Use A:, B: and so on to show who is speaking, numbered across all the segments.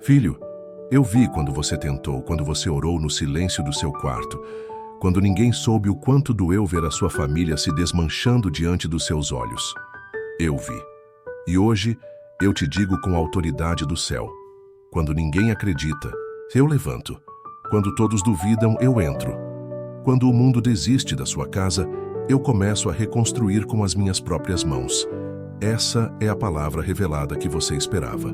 A: Filho, eu vi quando você tentou, quando você orou no silêncio do seu quarto, quando ninguém soube o quanto doeu ver a sua família se desmanchando diante dos seus olhos. Eu vi. E hoje, eu te digo com a autoridade do céu: quando ninguém acredita, eu levanto. Quando todos duvidam, eu entro. Quando o mundo desiste da sua casa, eu começo a reconstruir com as minhas próprias mãos. Essa é a palavra revelada que você esperava.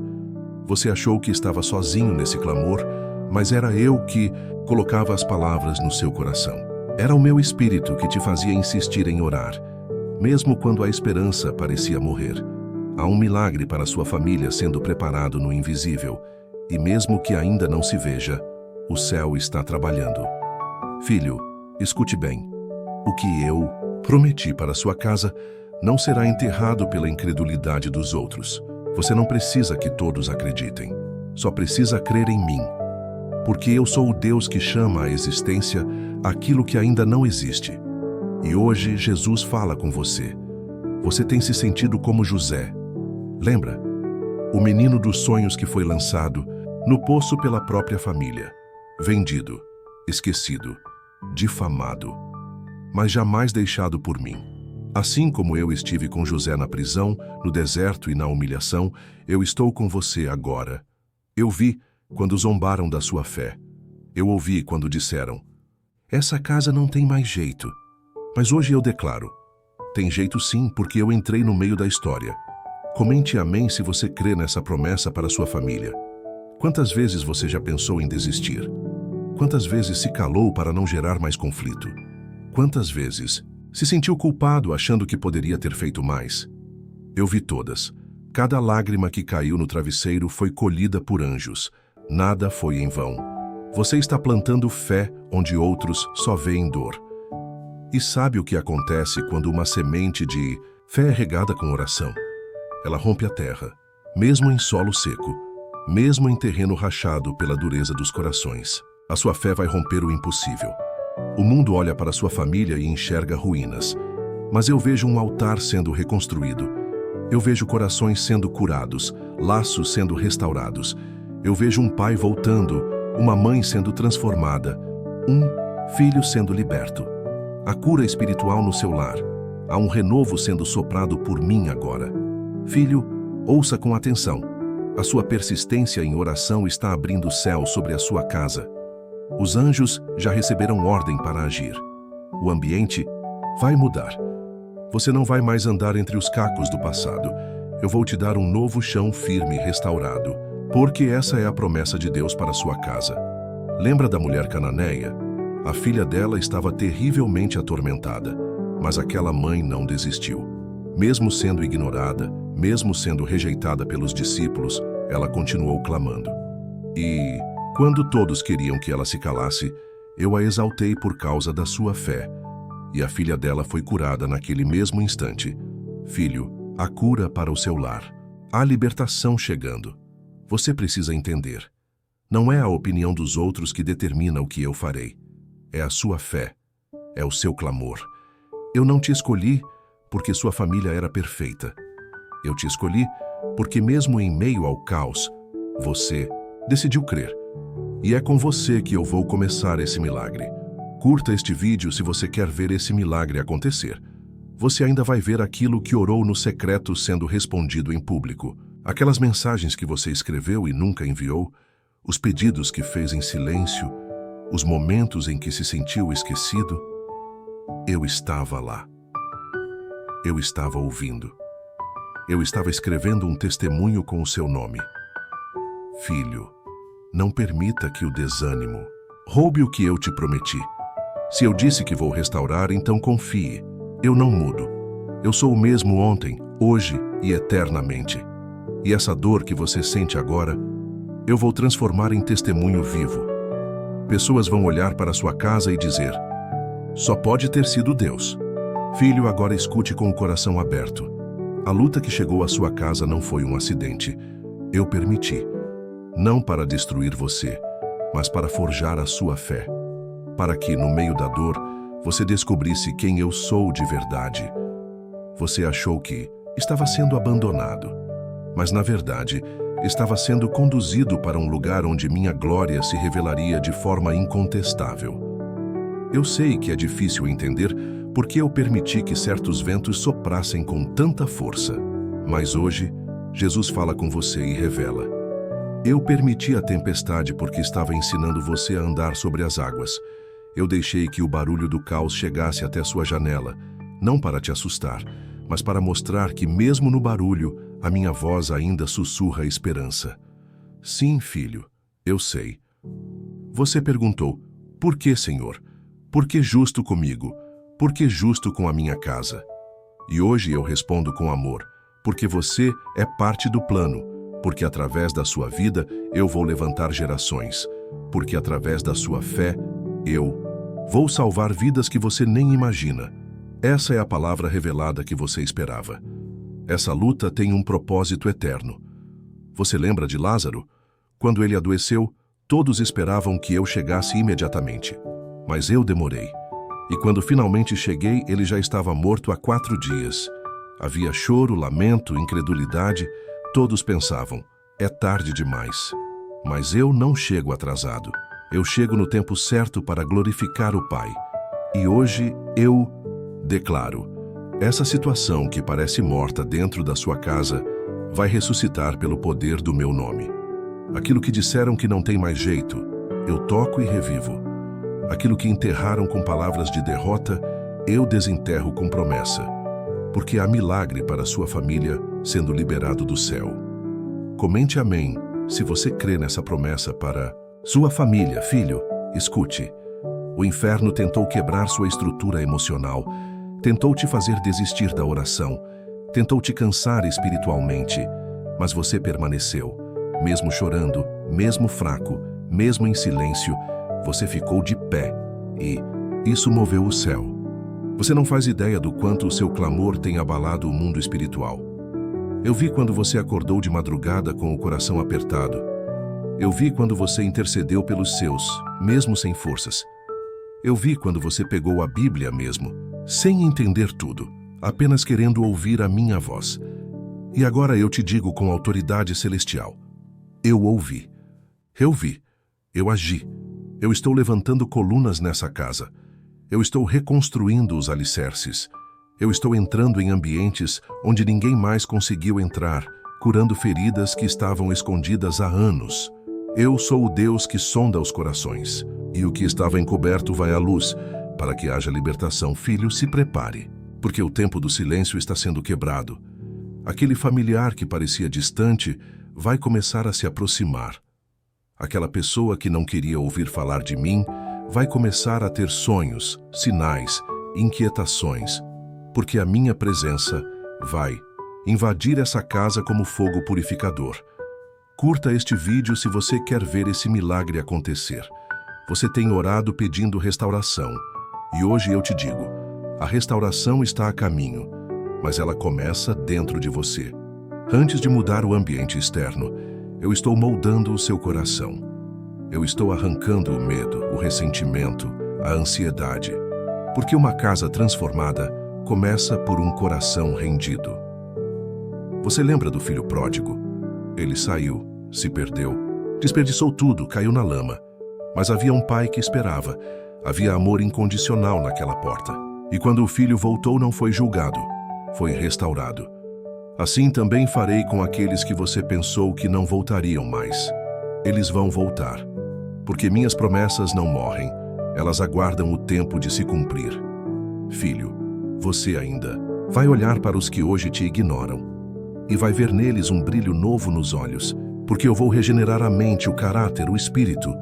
A: Você achou que estava sozinho nesse clamor, mas era eu que colocava as palavras no seu coração. Era o meu espírito que te fazia insistir em orar, mesmo quando a esperança parecia morrer. Há um milagre para sua família sendo preparado no invisível, e mesmo que ainda não se veja, o céu está trabalhando. Filho, escute bem. O que eu prometi para sua casa não será enterrado pela incredulidade dos outros. Você não precisa que todos acreditem. Só precisa crer em mim. Porque eu sou o Deus que chama à existência aquilo que ainda não existe. E hoje Jesus fala com você. Você tem se sentido como José. Lembra? O menino dos sonhos que foi lançado no poço pela própria família. Vendido, esquecido, difamado, mas jamais deixado por mim. Assim como eu estive com José na prisão, no deserto e na humilhação, eu estou com você agora. Eu vi quando zombaram da sua fé. Eu ouvi quando disseram: essa casa não tem mais jeito. Mas hoje eu declaro: tem jeito sim, porque eu entrei no meio da história. Comente amém se você crê nessa promessa para sua família. Quantas vezes você já pensou em desistir? Quantas vezes se calou para não gerar mais conflito? Quantas vezes se sentiu culpado achando que poderia ter feito mais? Eu vi todas. Cada lágrima que caiu no travesseiro foi colhida por anjos. Nada foi em vão. Você está plantando fé onde outros só veem dor. E sabe o que acontece quando uma semente de fé é regada com oração? Ela rompe a terra, mesmo em solo seco, mesmo em terreno rachado pela dureza dos corações. A sua fé vai romper o impossível. O mundo olha para sua família e enxerga ruínas. Mas eu vejo um altar sendo reconstruído. Eu vejo corações sendo curados, laços sendo restaurados. Eu vejo um pai voltando, uma mãe sendo transformada, um filho sendo liberto. A cura espiritual no seu lar. Há um renovo sendo soprado por mim agora. Filho, ouça com atenção. A sua persistência em oração está abrindo o céu sobre a sua casa. Os anjos já receberam ordem para agir. O ambiente vai mudar. Você não vai mais andar entre os cacos do passado. Eu vou te dar um novo chão firme e restaurado, porque essa é a promessa de Deus para sua casa. Lembra da mulher cananeia? A filha dela estava terrivelmente atormentada, mas aquela mãe não desistiu. Mesmo sendo ignorada, mesmo sendo rejeitada pelos discípulos, ela continuou clamando. E quando todos queriam que ela se calasse, eu a exaltei por causa da sua fé. E a filha dela foi curada naquele mesmo instante. Filho, a cura para o seu lar. Há libertação chegando. Você precisa entender. Não é a opinião dos outros que determina o que eu farei. É a sua fé. É o seu clamor. Eu não te escolhi porque sua família era perfeita. Eu te escolhi porque mesmo em meio ao caos, você decidiu crer. E é com você que eu vou começar esse milagre. Curta este vídeo se você quer ver esse milagre acontecer. Você ainda vai ver aquilo que orou no secreto sendo respondido em público. Aquelas mensagens que você escreveu e nunca enviou, os pedidos que fez em silêncio, os momentos em que se sentiu esquecido. Eu estava lá. Eu estava ouvindo. Eu estava escrevendo um testemunho com o seu nome. Filho, não permita que o desânimo roube o que eu te prometi. Se eu disse que vou restaurar, então confie. Eu não mudo. Eu sou o mesmo ontem, hoje e eternamente. E essa dor que você sente agora, eu vou transformar em testemunho vivo. Pessoas vão olhar para sua casa e dizer: só pode ter sido Deus. Filho, agora escute com o coração aberto. A luta que chegou à sua casa não foi um acidente. Eu permiti. Não para destruir você, mas para forjar a sua fé. Para que, no meio da dor, você descobrisse quem eu sou de verdade. Você achou que estava sendo abandonado, mas na verdade, estava sendo conduzido para um lugar onde minha glória se revelaria de forma incontestável. Eu sei que é difícil entender por que eu permiti que certos ventos soprassem com tanta força, mas hoje, Jesus fala com você e revela. Eu permiti a tempestade porque estava ensinando você a andar sobre as águas. Eu deixei que o barulho do caos chegasse até sua janela, não para te assustar, mas para mostrar que mesmo no barulho, a minha voz ainda sussurra esperança. Sim, filho, eu sei. Você perguntou, por que, Senhor? Por que justo comigo? Por que justo com a minha casa? E hoje eu respondo com amor, porque você é parte do plano, porque através da sua vida eu vou levantar gerações, porque através da sua fé eu vou salvar vidas que você nem imagina. Essa é a palavra revelada que você esperava. Essa luta tem um propósito eterno. Você lembra de Lázaro? Quando ele adoeceu, todos esperavam que eu chegasse imediatamente. Mas eu demorei. E quando finalmente cheguei, ele já estava morto há 4 dias. Havia choro, lamento, incredulidade. Todos pensavam, é tarde demais. Mas eu não chego atrasado. Eu chego no tempo certo para glorificar o Pai. E hoje eu declaro, essa situação que parece morta dentro da sua casa vai ressuscitar pelo poder do meu nome. Aquilo que disseram que não tem mais jeito, eu toco e revivo. Aquilo que enterraram com palavras de derrota, eu desenterro com promessa. Porque há milagre para sua família sendo liberado do céu. Comente amém se você crê nessa promessa para sua família. Filho, escute. O inferno tentou quebrar sua estrutura emocional, tentou te fazer desistir da oração, tentou te cansar espiritualmente, mas você permaneceu. Mesmo chorando, mesmo fraco, mesmo em silêncio, você ficou de pé e isso moveu o céu. Você não faz ideia do quanto o seu clamor tem abalado o mundo espiritual. Eu vi quando você acordou de madrugada com o coração apertado. Eu vi quando você intercedeu pelos seus, mesmo sem forças. Eu vi quando você pegou a Bíblia mesmo, sem entender tudo, apenas querendo ouvir a minha voz. E agora eu te digo com autoridade celestial. Eu ouvi. Eu vi. Eu agi. Eu estou levantando colunas nessa casa. Eu estou reconstruindo os alicerces. Eu estou entrando em ambientes onde ninguém mais conseguiu entrar, curando feridas que estavam escondidas há anos. Eu sou o Deus que sonda os corações, e o que estava encoberto vai à luz, para que haja libertação. Filho, se prepare, porque o tempo do silêncio está sendo quebrado. Aquele familiar que parecia distante vai começar a se aproximar. Aquela pessoa que não queria ouvir falar de mim vai começar a ter sonhos, sinais, inquietações, porque a minha presença vai invadir essa casa como fogo purificador. Curta este vídeo se você quer ver esse milagre acontecer. Você tem orado pedindo restauração, e hoje eu te digo, a restauração está a caminho, mas ela começa dentro de você. Antes de mudar o ambiente externo, eu estou moldando o seu coração. Eu estou arrancando o medo, o ressentimento, a ansiedade, porque uma casa transformada começa por um coração rendido. Você lembra do filho pródigo? Ele saiu, se perdeu, desperdiçou tudo, caiu na lama. Mas havia um pai que esperava, havia amor incondicional naquela porta. E quando o filho voltou, não foi julgado, foi restaurado. Assim também farei com aqueles que você pensou que não voltariam mais. Eles vão voltar, porque minhas promessas não morrem, elas aguardam o tempo de se cumprir. Filho, você ainda vai olhar para os que hoje te ignoram e vai ver neles um brilho novo nos olhos, porque eu vou regenerar a mente, o caráter, o espírito,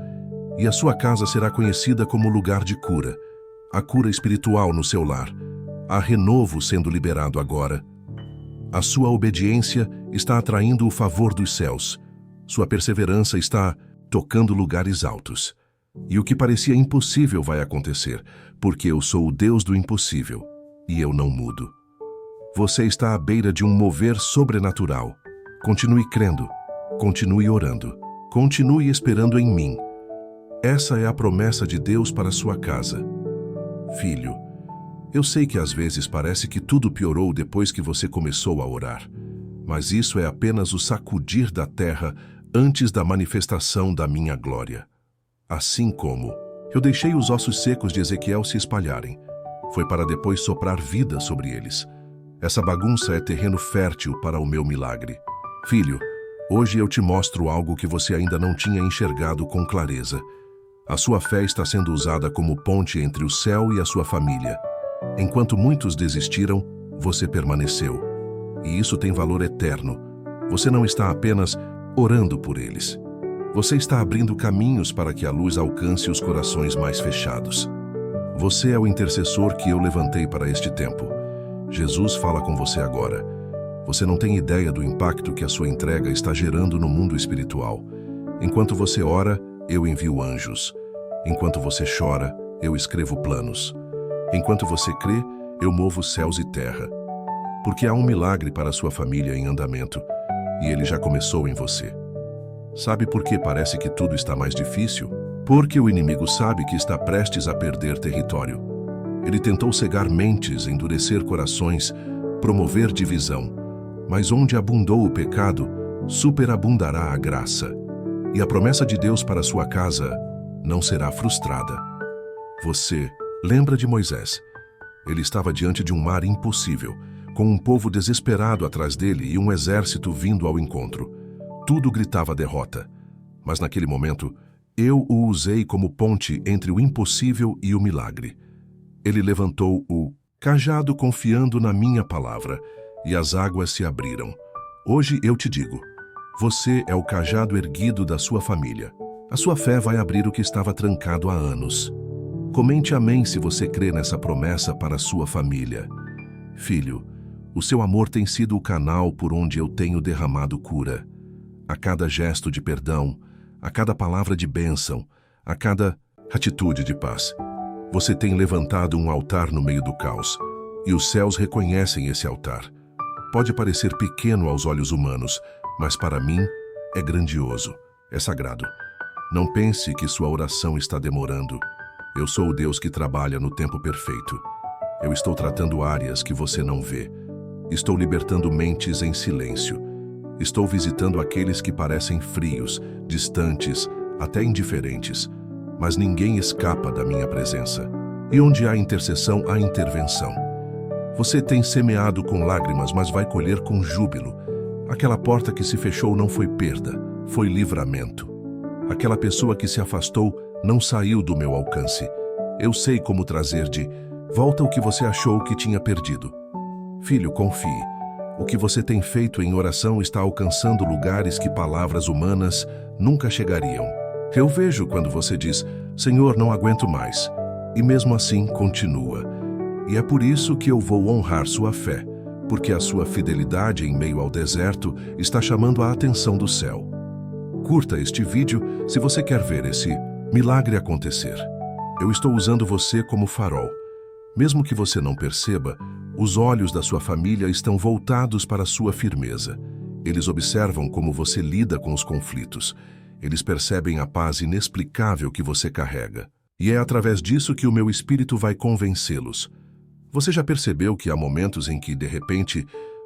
A: e a sua casa será conhecida como lugar de cura, a cura espiritual no seu lar. Há renovo sendo liberado agora. A sua obediência está atraindo o favor dos céus. Sua perseverança está tocando lugares altos. E o que parecia impossível vai acontecer, porque eu sou o Deus do impossível, e eu não mudo. Você está à beira de um mover sobrenatural. Continue crendo, continue orando, continue esperando em mim. Essa é a promessa de Deus para sua casa. Filho, eu sei que às vezes parece que tudo piorou depois que você começou a orar, mas isso é apenas o sacudir da terra antes da manifestação da minha glória. Assim como eu deixei os ossos secos de Ezequiel se espalharem, foi para depois soprar vida sobre eles. Essa bagunça é terreno fértil para o meu milagre. Filho, hoje eu te mostro algo que você ainda não tinha enxergado com clareza. A sua fé está sendo usada como ponte entre o céu e a sua família. Enquanto muitos desistiram, você permaneceu. E isso tem valor eterno. Você não está apenas orando por eles. Você está abrindo caminhos para que a luz alcance os corações mais fechados. Você é o intercessor que eu levantei para este tempo. Jesus fala com você agora. Você não tem ideia do impacto que a sua entrega está gerando no mundo espiritual. Enquanto você ora, eu envio anjos. Enquanto você chora, eu escrevo planos. Enquanto você crê, eu movo céus e terra. Porque há um milagre para a sua família em andamento, e ele já começou em você. Sabe por que parece que tudo está mais difícil? Porque o inimigo sabe que está prestes a perder território. Ele tentou cegar mentes, endurecer corações, promover divisão. Mas onde abundou o pecado, superabundará a graça. E a promessa de Deus para sua casa não será frustrada. Você lembra de Moisés? Ele estava diante de um mar impossível, com um povo desesperado atrás dele e um exército vindo ao encontro. Tudo gritava derrota. Mas naquele momento, eu o usei como ponte entre o impossível e o milagre. Ele levantou o cajado confiando na minha palavra, e as águas se abriram. Hoje eu te digo, você é o cajado erguido da sua família. A sua fé vai abrir o que estava trancado há anos. Comente amém se você crê nessa promessa para a sua família. Filho, o seu amor tem sido o canal por onde eu tenho derramado cura. A cada gesto de perdão, a cada palavra de bênção, a cada atitude de paz. Você tem levantado um altar no meio do caos, e os céus reconhecem esse altar. Pode parecer pequeno aos olhos humanos, mas para mim é grandioso, é sagrado. Não pense que sua oração está demorando. Eu sou o Deus que trabalha no tempo perfeito. Eu estou tratando áreas que você não vê. Estou libertando mentes em silêncio. Estou visitando aqueles que parecem frios, distantes, até indiferentes. Mas ninguém escapa da minha presença. E onde há intercessão, há intervenção. Você tem semeado com lágrimas, mas vai colher com júbilo. Aquela porta que se fechou não foi perda, foi livramento. Aquela pessoa que se afastou não saiu do meu alcance. Eu sei como trazer de volta o que você achou que tinha perdido. Filho, confie. O que você tem feito em oração está alcançando lugares que palavras humanas nunca chegariam. Eu vejo quando você diz, Senhor, não aguento mais. E mesmo assim continua. E é por isso que eu vou honrar sua fé, porque a sua fidelidade em meio ao deserto está chamando a atenção do céu. Curta este vídeo se você quer ver esse milagre acontecer. Eu estou usando você como farol. Mesmo que você não perceba, os olhos da sua família estão voltados para a sua firmeza. Eles observam como você lida com os conflitos. Eles percebem a paz inexplicável que você carrega. E é através disso que o meu espírito vai convencê-los. Você já percebeu que há momentos em que, de repente,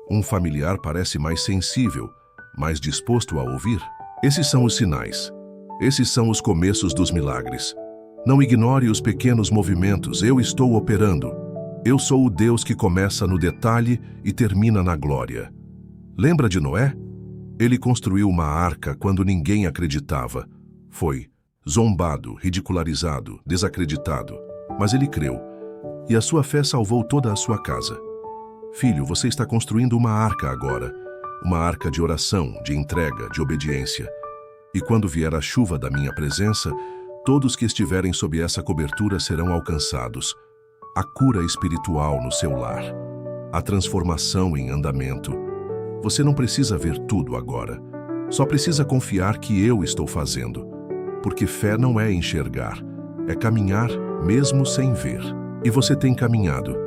A: um familiar parece mais sensível, mais disposto a ouvir? Esses são os sinais. Esses são os começos dos milagres. Não ignore os pequenos movimentos, eu estou operando. Eu sou o Deus que começa no detalhe e termina na glória. Lembra de Noé? Ele construiu uma arca quando ninguém acreditava. Foi zombado, ridicularizado, desacreditado. Mas ele creu. E a sua fé salvou toda a sua casa. Filho, você está construindo uma arca agora. Uma arca de oração, de entrega, de obediência. E quando vier a chuva da minha presença, todos que estiverem sob essa cobertura serão alcançados. A cura espiritual no seu lar. A transformação em andamento. Você não precisa ver tudo agora. Só precisa confiar que eu estou fazendo. Porque fé não é enxergar, é caminhar mesmo sem ver. E você tem caminhado.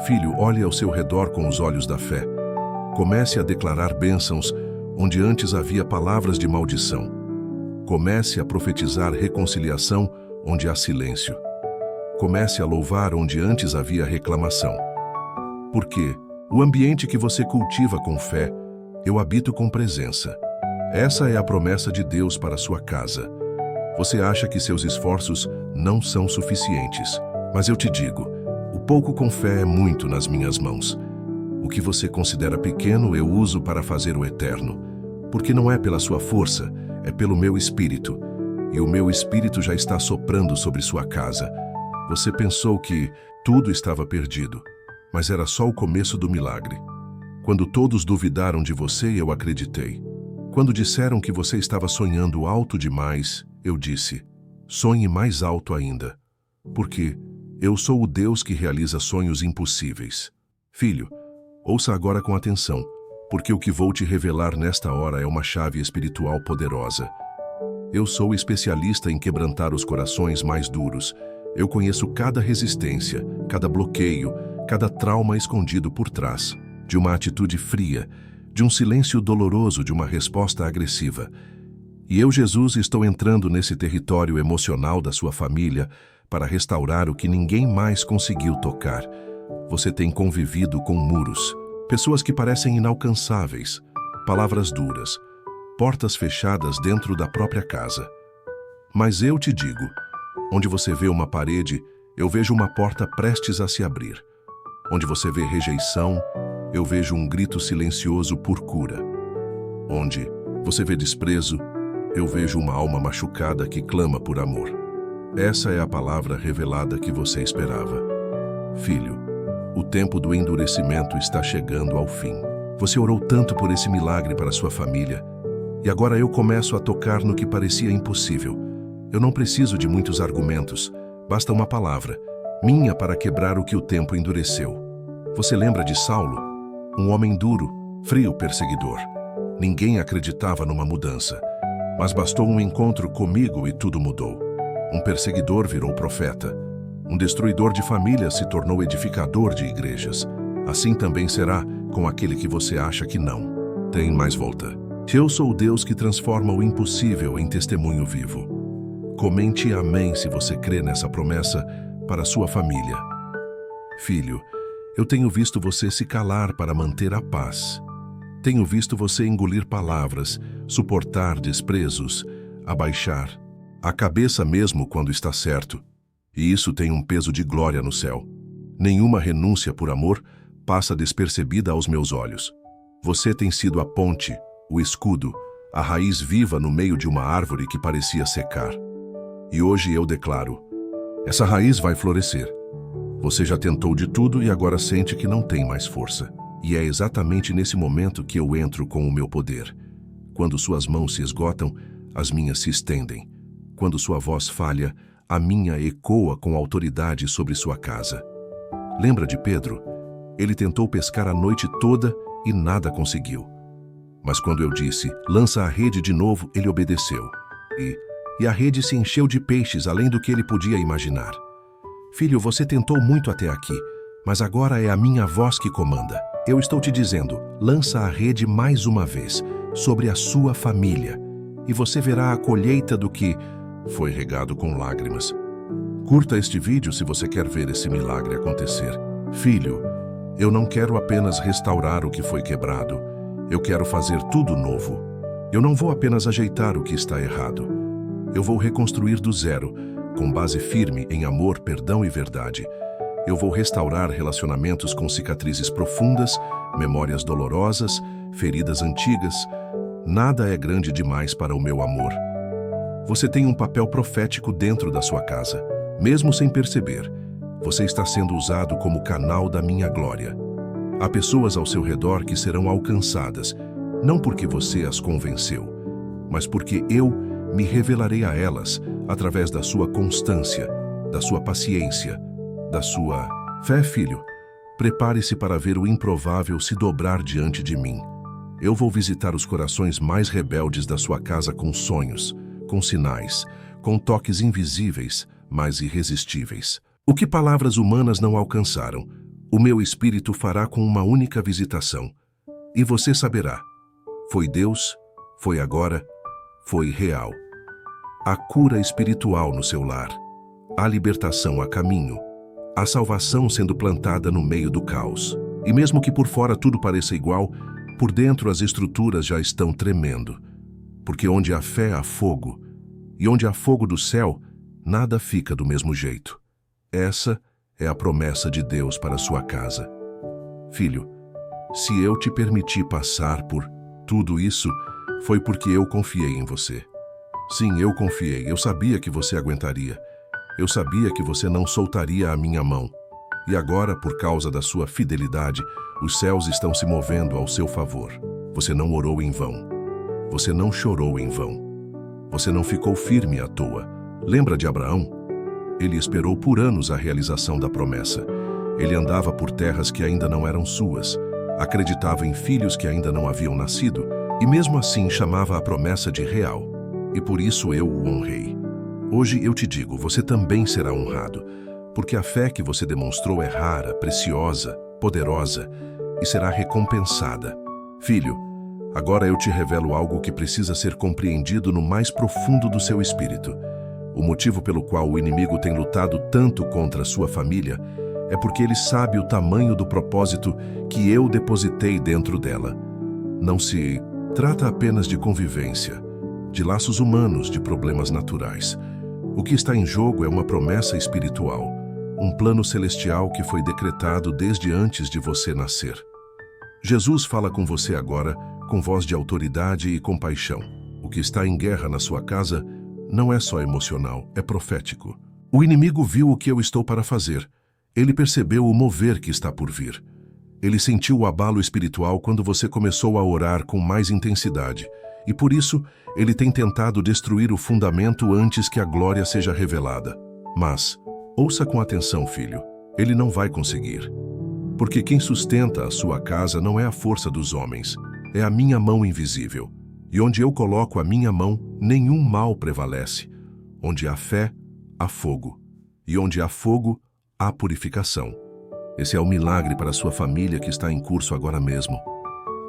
A: Filho, olhe ao seu redor com os olhos da fé. Comece a declarar bênçãos onde antes havia palavras de maldição. Comece a profetizar reconciliação onde há silêncio. Comece a louvar onde antes havia reclamação. Porque o ambiente que você cultiva com fé Eu habito com presença. Essa é a promessa de Deus para sua casa. Você acha que seus esforços não são suficientes, mas eu te digo, o pouco com fé é muito nas minhas mãos. O que você considera pequeno eu uso para fazer o eterno, porque não é pela sua força, é pelo meu espírito, e o meu espírito já está soprando sobre sua casa. Você pensou que tudo estava perdido, mas era só o começo do milagre. Quando todos duvidaram de você, eu acreditei. Quando disseram que você estava sonhando alto demais, eu disse, sonhe mais alto ainda, porque eu sou o Deus que realiza sonhos impossíveis. Filho, ouça agora com atenção, porque o que vou te revelar nesta hora é uma chave espiritual poderosa. Eu sou especialista em quebrantar os corações mais duros. Eu conheço cada resistência, cada bloqueio, cada trauma escondido por trás, de uma atitude fria, de um silêncio doloroso, de uma resposta agressiva. E eu, Jesus, estou entrando nesse território emocional da sua família para restaurar o que ninguém mais conseguiu tocar. Você tem convivido com muros, pessoas que parecem inalcançáveis, palavras duras, portas fechadas dentro da própria casa. Mas eu te digo, onde você vê uma parede, eu vejo uma porta prestes a se abrir. Onde você vê rejeição, eu vejo um grito silencioso por cura. Onde você vê desprezo, eu vejo uma alma machucada que clama por amor. Essa é a palavra revelada que você esperava. Filho, o tempo do endurecimento está chegando ao fim. Você orou tanto por esse milagre para sua família, e agora eu começo a tocar no que parecia impossível. Eu não preciso de muitos argumentos, basta uma palavra, minha, para quebrar o que o tempo endureceu. Você lembra de Saulo? Um homem duro, frio, perseguidor. Ninguém acreditava numa mudança, mas bastou um encontro comigo e tudo mudou. Um perseguidor virou profeta. Um destruidor de famílias se tornou edificador de igrejas. Assim também será com aquele que você acha que não tem mais volta. Eu sou o Deus que transforma o impossível em testemunho vivo. Comente amém se você crê nessa promessa para sua família. Filho, eu tenho visto você se calar para manter a paz. Tenho visto você engolir palavras, suportar desprezos, abaixar a cabeça mesmo quando está certo. E isso tem um peso de glória no céu. Nenhuma renúncia por amor passa despercebida aos meus olhos. Você tem sido a ponte, o escudo, a raiz viva no meio de uma árvore que parecia secar. E hoje eu declaro, essa raiz vai florescer. Você já tentou de tudo e agora sente que não tem mais força. E é exatamente nesse momento que eu entro com o meu poder. Quando suas mãos se esgotam, as minhas se estendem. Quando sua voz falha, a minha ecoa com autoridade sobre sua casa. Lembra de Pedro? Ele tentou pescar a noite toda e nada conseguiu. Mas quando eu disse, lança a rede de novo, ele obedeceu. E a rede se encheu de peixes além do que ele podia imaginar. Filho, você tentou muito até aqui, mas agora é a minha voz que comanda. Eu estou te dizendo, lança a rede mais uma vez, sobre a sua família, e você verá a colheita do que foi regado com lágrimas. Curta este vídeo se você quer ver esse milagre acontecer. Filho, eu não quero apenas restaurar o que foi quebrado, eu quero fazer tudo novo. Eu não vou apenas ajeitar o que está errado. Eu vou reconstruir do zero, com base firme em amor, perdão e verdade. Eu vou restaurar relacionamentos com cicatrizes profundas, memórias dolorosas, feridas antigas. Nada é grande demais para o meu amor. Você tem um papel profético dentro da sua casa, mesmo sem perceber. Você está sendo usado como canal da minha glória. Há pessoas ao seu redor que serão alcançadas, não porque você as convenceu, mas porque eu me revelarei a elas através da sua constância, da sua paciência, da sua fé. Filho, prepare-se para ver o improvável se dobrar diante de mim. Eu vou visitar os corações mais rebeldes da sua casa com sonhos, com sinais, com toques invisíveis, mas irresistíveis. O que palavras humanas não alcançaram, o meu espírito fará com uma única visitação. E você saberá, foi Deus, foi agora, foi real. A cura espiritual no seu lar, a libertação a caminho, a salvação sendo plantada no meio do caos. E mesmo que por fora tudo pareça igual, Por dentro as estruturas já estão tremendo, porque onde há fé há fogo, e onde há fogo do céu, nada fica do mesmo jeito. Essa é a promessa de Deus para a sua casa. Filho, se eu te permiti passar por tudo isso, foi porque eu confiei em você. Sim, eu confiei. Eu sabia que você aguentaria. Eu sabia que você não soltaria a minha mão. E agora, por causa da sua fidelidade, os céus estão se movendo ao seu favor. Você não orou em vão. Você não chorou em vão. Você não ficou firme à toa. Lembra de Abraão? Ele esperou por anos a realização da promessa. Ele andava por terras que ainda não eram suas, acreditava em filhos que ainda não haviam nascido, e mesmo assim chamava a promessa de real. E por isso eu o honrei. Hoje eu te digo, você também será honrado, porque a fé que você demonstrou é rara, preciosa, poderosa e será recompensada. Filho, agora eu te revelo algo que precisa ser compreendido no mais profundo do seu espírito. O motivo pelo qual o inimigo tem lutado tanto contra a sua família é porque ele sabe o tamanho do propósito que eu depositei dentro dela. Não se trata apenas de convivência, de laços humanos, de problemas naturais. O que está em jogo é uma promessa espiritual, um plano celestial que foi decretado desde antes de você nascer. Jesus fala com você agora com voz de autoridade e compaixão. O que está em guerra na sua casa não é só emocional, é profético. O inimigo viu o que eu estou para fazer. Ele percebeu o mover que está por vir. Ele sentiu o abalo espiritual quando você começou a orar com mais intensidade. E por isso, ele tem tentado destruir o fundamento antes que a glória seja revelada. Mas, ouça com atenção, filho, ele não vai conseguir. Porque quem sustenta a sua casa não é a força dos homens, é a minha mão invisível. E onde eu coloco a minha mão, nenhum mal prevalece. Onde há fé, há fogo. E onde há fogo, há purificação. Esse é o milagre para a sua família que está em curso agora mesmo.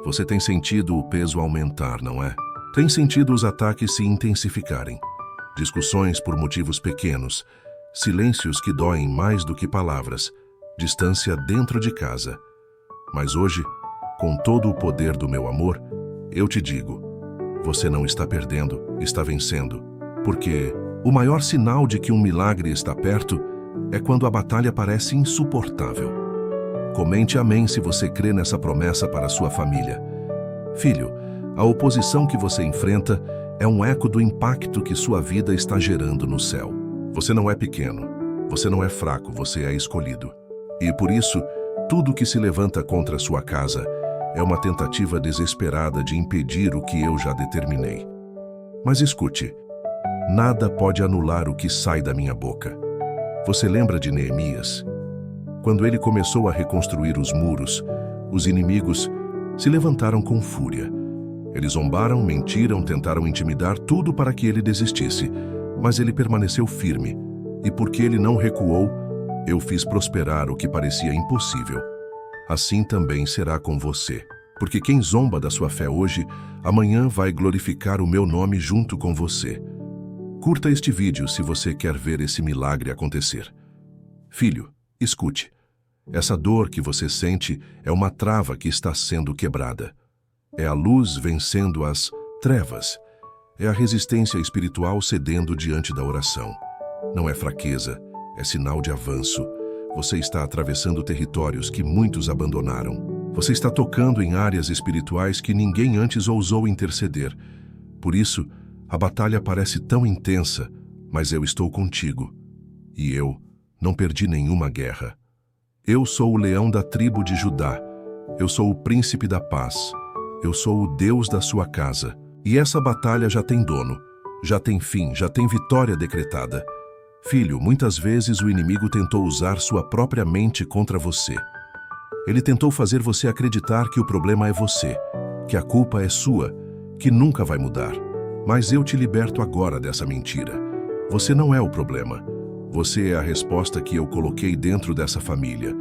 A: Você tem sentido o peso aumentar, não é? Tem sentido os ataques se intensificarem. Discussões por motivos pequenos. Silêncios que doem mais do que palavras. Distância dentro de casa. Mas hoje, com todo o poder do meu amor, eu te digo, você não está perdendo, está vencendo. Porque o maior sinal de que um milagre está perto é quando a batalha parece insuportável. Comente amém se você crê nessa promessa para a sua família. Filho, a oposição que você enfrenta é um eco do impacto que sua vida está gerando no céu. Você não é pequeno, você não é fraco, você é escolhido. E por isso, tudo que se levanta contra a sua casa é uma tentativa desesperada de impedir o que eu já determinei. Mas escute, nada pode anular o que sai da minha boca. Você lembra de Neemias? Quando ele começou a reconstruir os muros, os inimigos se levantaram com fúria. Eles zombaram, mentiram, tentaram intimidar tudo para que ele desistisse, mas ele permaneceu firme, e porque ele não recuou, eu fiz prosperar o que parecia impossível. Assim também será com você, porque quem zomba da sua fé hoje, amanhã vai glorificar o meu nome junto com você. Curta este vídeo se você quer ver esse milagre acontecer. Filho, escute. Essa dor que você sente é uma trava que está sendo quebrada. É a luz vencendo as trevas. É a resistência espiritual cedendo diante da oração. Não é fraqueza, é sinal de avanço. Você está atravessando territórios que muitos abandonaram. Você está tocando em áreas espirituais que ninguém antes ousou interceder. Por isso, a batalha parece tão intensa, mas eu estou contigo. E eu não perdi nenhuma guerra. Eu sou o leão da tribo de Judá. Eu sou o príncipe da paz. Eu sou o Deus da sua casa. E essa batalha já tem dono, já tem fim, já tem vitória decretada. Filho, muitas vezes o inimigo tentou usar sua própria mente contra você. Ele tentou fazer você acreditar que o problema é você, que a culpa é sua, que nunca vai mudar. Mas eu te liberto agora dessa mentira. Você não é o problema. Você é a resposta que eu coloquei dentro dessa família.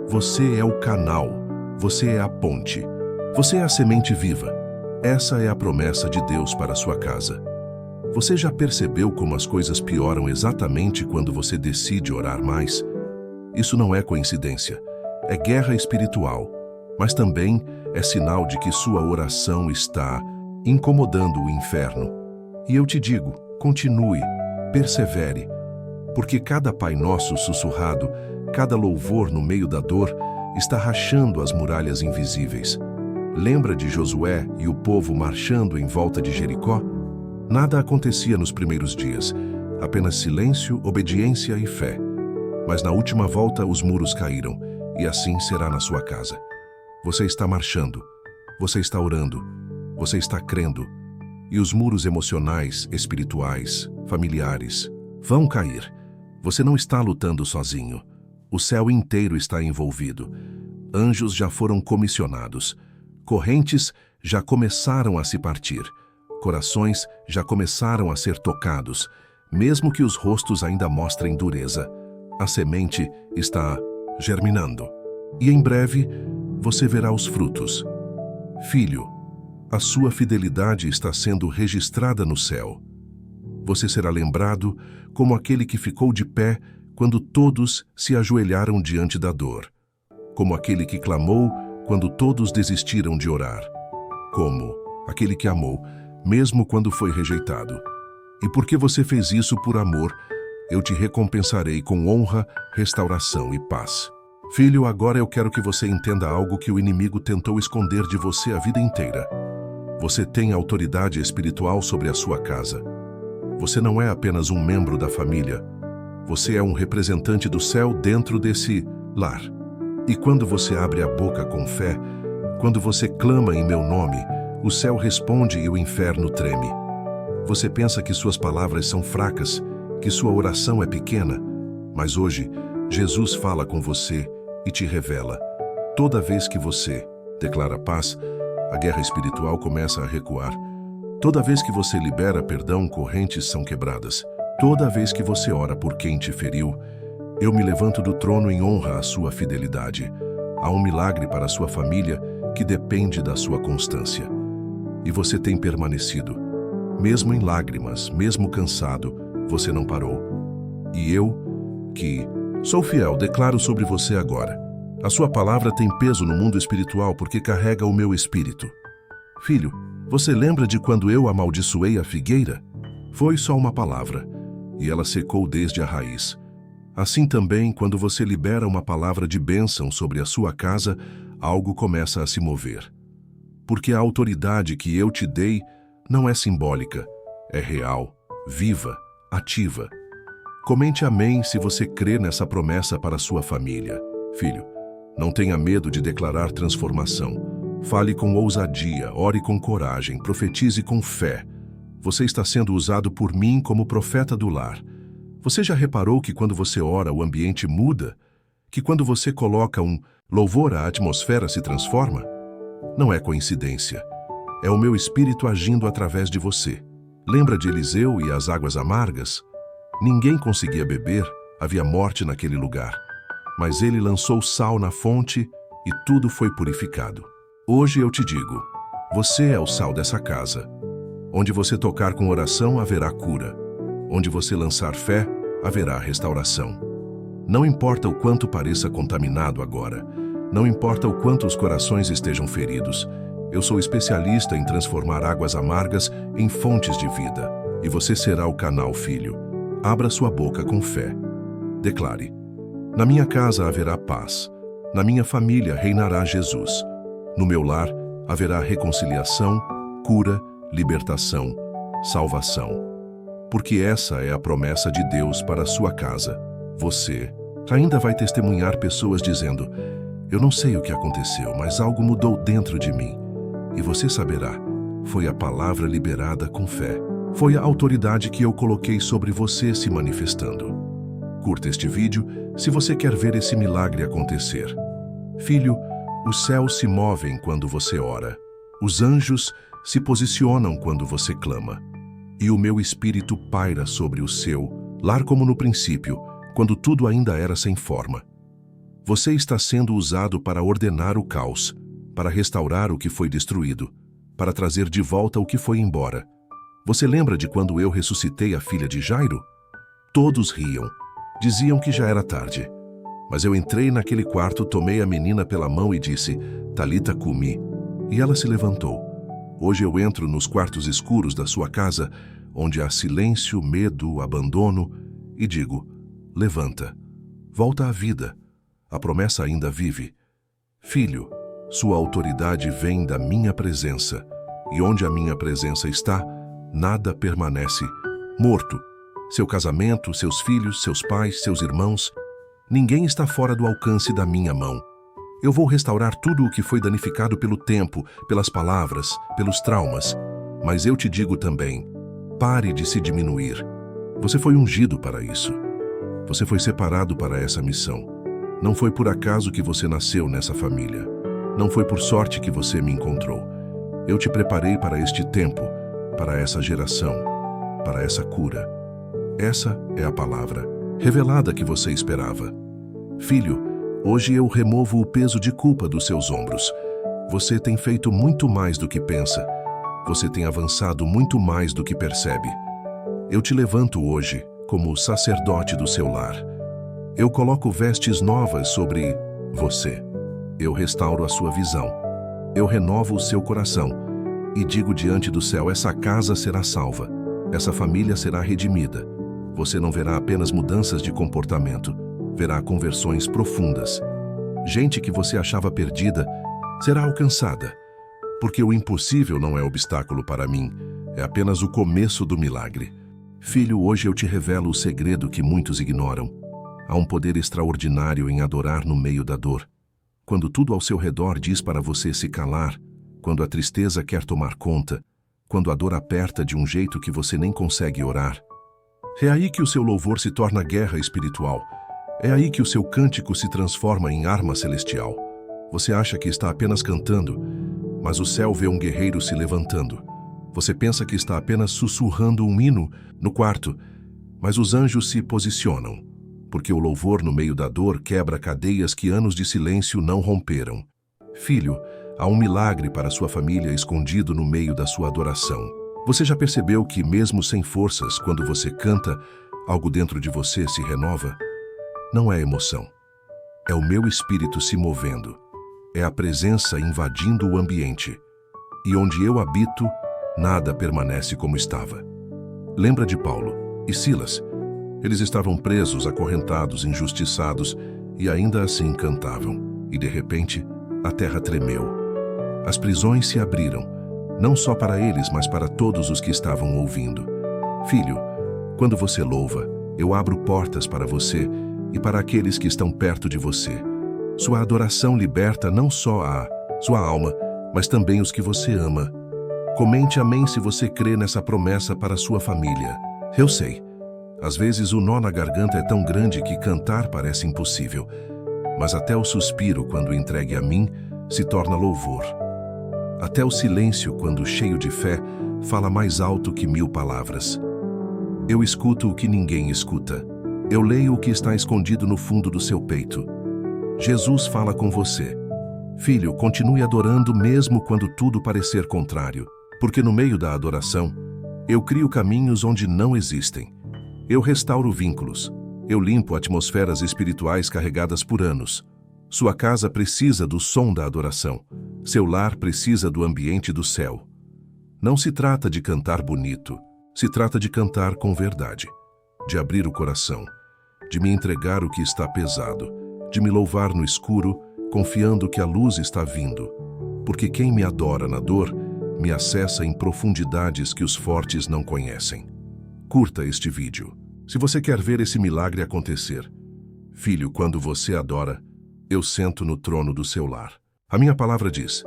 A: Você é o canal. Você é a ponte. Você é a semente viva. Essa é a promessa de Deus para a sua casa. Você já percebeu como as coisas pioram exatamente quando você decide orar mais? Isso não é coincidência. É guerra espiritual. mas também é sinal de que sua oração está incomodando o inferno. E eu te digo, continue, persevere, porque cada Pai Nosso sussurrado, cada louvor no meio da dor, está rachando as muralhas invisíveis. Lembra de Josué e o povo marchando em volta de Jericó? Nada acontecia nos primeiros dias, apenas silêncio, obediência e fé. Mas na última volta os muros caíram, e assim será na sua casa. Você está marchando, você está orando, você está crendo, e os muros emocionais, espirituais, familiares vão cair. Você não está lutando sozinho. O céu inteiro está envolvido. Anjos já foram comissionados. Correntes já começaram a se partir. Corações já começaram a ser tocados, mesmo que os rostos ainda mostrem dureza. A semente está germinando. E em breve, você verá os frutos. Filho, a sua fidelidade está sendo registrada no céu. Você será lembrado como aquele que ficou de pé quando todos se ajoelharam diante da dor, como aquele que clamou quando todos desistiram de orar, como aquele que amou, mesmo quando foi rejeitado. E porque você fez isso por amor, eu te recompensarei com honra, restauração e paz. Filho, agora eu quero que você entenda algo que o inimigo tentou esconder de você a vida inteira. Você tem autoridade espiritual sobre a sua casa. Você não é apenas um membro da família. Você é um representante do céu dentro desse lar. E quando você abre a boca com fé, quando você clama em meu nome, o céu responde e o inferno treme. Você pensa que suas palavras são fracas, que sua oração é pequena, mas hoje Jesus fala com você e te revela. Toda vez que você declara paz, a guerra espiritual começa a recuar. Toda vez que você libera perdão, correntes são quebradas. Toda vez que você ora por quem te feriu, eu me levanto do trono em honra à sua fidelidade. Há um milagre para a sua família que depende da sua constância. E você tem permanecido. Mesmo em lágrimas, mesmo cansado, você não parou. E eu, que sou fiel, declaro sobre você agora. A sua palavra tem peso no mundo espiritual porque carrega o meu espírito. Filho, você lembra de quando eu amaldiçoei a figueira? Foi só uma palavra, e ela secou desde a raiz. Assim também, quando você libera uma palavra de bênção sobre a sua casa, algo começa a se mover. Porque a autoridade que eu te dei não é simbólica, é real, viva, ativa. Comente amém se você crê nessa promessa para sua família. Filho, não tenha medo de declarar transformação. Fale com ousadia, ore com coragem, profetize com fé. Você está sendo usado por mim como profeta do lar. Você já reparou que quando você ora o ambiente muda? Que quando você coloca um louvor a atmosfera se transforma? Não é coincidência. É o meu espírito agindo através de você. Lembra de Eliseu e as águas amargas? Ninguém conseguia beber, havia morte naquele lugar. Mas ele lançou sal na fonte e tudo foi purificado. Hoje eu te digo, você é o sal dessa casa. Onde você tocar com oração, haverá cura. Onde você lançar fé, haverá restauração. Não importa o quanto pareça contaminado agora. Não importa o quanto os corações estejam feridos. Eu sou especialista em transformar águas amargas em fontes de vida. E você será o canal, filho. Abra sua boca com fé. Declare: na minha casa haverá paz. Na minha família reinará Jesus. No meu lar haverá reconciliação, cura, libertação, salvação. Porque essa é a promessa de Deus para a sua casa. Você ainda vai testemunhar pessoas dizendo: eu não sei o que aconteceu, mas algo mudou dentro de mim. E você saberá, foi a palavra liberada com fé. Foi a autoridade que eu coloquei sobre você se manifestando. Curta este vídeo se você quer ver esse milagre acontecer. Filho, os céus se movem quando você ora. Os anjos se posicionam quando você clama. E o meu espírito paira sobre o seu lar como no princípio, quando tudo ainda era sem forma. Você está sendo usado para ordenar o caos, para restaurar o que foi destruído, para trazer de volta o que foi embora. Você lembra de quando eu ressuscitei a filha de Jairo? Todos riam, diziam que já era tarde. Mas eu entrei naquele quarto, tomei a menina pela mão e disse, Talita cumi, e ela se levantou. Hoje eu entro nos quartos escuros da sua casa, onde há silêncio, medo, abandono, e digo, levanta, volta à vida, a promessa ainda vive. Filho, sua autoridade vem da minha presença, e onde a minha presença está, nada permanece. Morto, seu casamento, seus filhos, seus pais, seus irmãos, ninguém está fora do alcance da minha mão. Eu vou restaurar tudo o que foi danificado pelo tempo, pelas palavras, pelos traumas. Mas eu te digo também, pare de se diminuir. Você foi ungido para isso. Você foi separado para essa missão. Não foi por acaso que você nasceu nessa família. Não foi por sorte que você me encontrou. Eu te preparei para este tempo, para essa geração, para essa cura. Essa é a palavra revelada que você esperava. Filho, hoje eu removo o peso de culpa dos seus ombros. Você tem feito muito mais do que pensa. Você tem avançado muito mais do que percebe. Eu te levanto hoje como sacerdote do seu lar. Eu coloco vestes novas sobre você. Eu restauro a sua visão. Eu renovo o seu coração. E digo diante do céu, essa casa será salva. Essa família será redimida. Você não verá apenas mudanças de comportamento. Verá conversões profundas. Gente que você achava perdida será alcançada. Porque o impossível não é obstáculo para mim. É apenas o começo do milagre. Filho, hoje eu te revelo o segredo que muitos ignoram. Há um poder extraordinário em adorar no meio da dor. Quando tudo ao seu redor diz para você se calar, quando a tristeza quer tomar conta, quando a dor aperta de um jeito que você nem consegue orar. É aí que o seu louvor se torna guerra espiritual. É aí que o seu cântico se transforma em arma celestial. Você acha que está apenas cantando, mas o céu vê um guerreiro se levantando. Você pensa que está apenas sussurrando um hino no quarto, mas os anjos se posicionam, porque o louvor no meio da dor quebra cadeias que anos de silêncio não romperam. Filho, há um milagre para sua família escondido no meio da sua adoração. Você já percebeu que, mesmo sem forças, quando você canta, algo dentro de você se renova? Não é emoção. É o meu espírito se movendo. É a presença invadindo o ambiente. E onde eu habito, nada permanece como estava. Lembra de Paulo e Silas? Eles estavam presos, acorrentados, injustiçados, e ainda assim cantavam. E de repente, a terra tremeu. As prisões se abriram, não só para eles, mas para todos os que estavam ouvindo. Filho, quando você louva, eu abro portas para você e para aqueles que estão perto de você. Sua adoração liberta não só a sua alma, mas também os que você ama. Comente amém se você crê nessa promessa para sua família. Eu sei, às vezes o nó na garganta é tão grande que cantar parece impossível, mas até o suspiro, quando entregue a mim, se torna louvor. Até o silêncio, quando cheio de fé, fala mais alto que 1000 palavras. Eu escuto o que ninguém escuta. Eu leio o que está escondido no fundo do seu peito. Jesus fala com você. Filho, continue adorando mesmo quando tudo parecer contrário, porque no meio da adoração, eu crio caminhos onde não existem. Eu restauro vínculos. Eu limpo atmosferas espirituais carregadas por anos. Sua casa precisa do som da adoração. Seu lar precisa do ambiente do céu. Não se trata de cantar bonito, se trata de cantar com verdade, de abrir o coração, de me entregar o que está pesado, de me louvar no escuro, confiando que a luz está vindo. Porque quem me adora na dor, me acessa em profundidades que os fortes não conhecem. Curta este vídeo, se você quer ver esse milagre acontecer. Filho, quando você adora, eu sento no trono do seu lar. A minha palavra diz,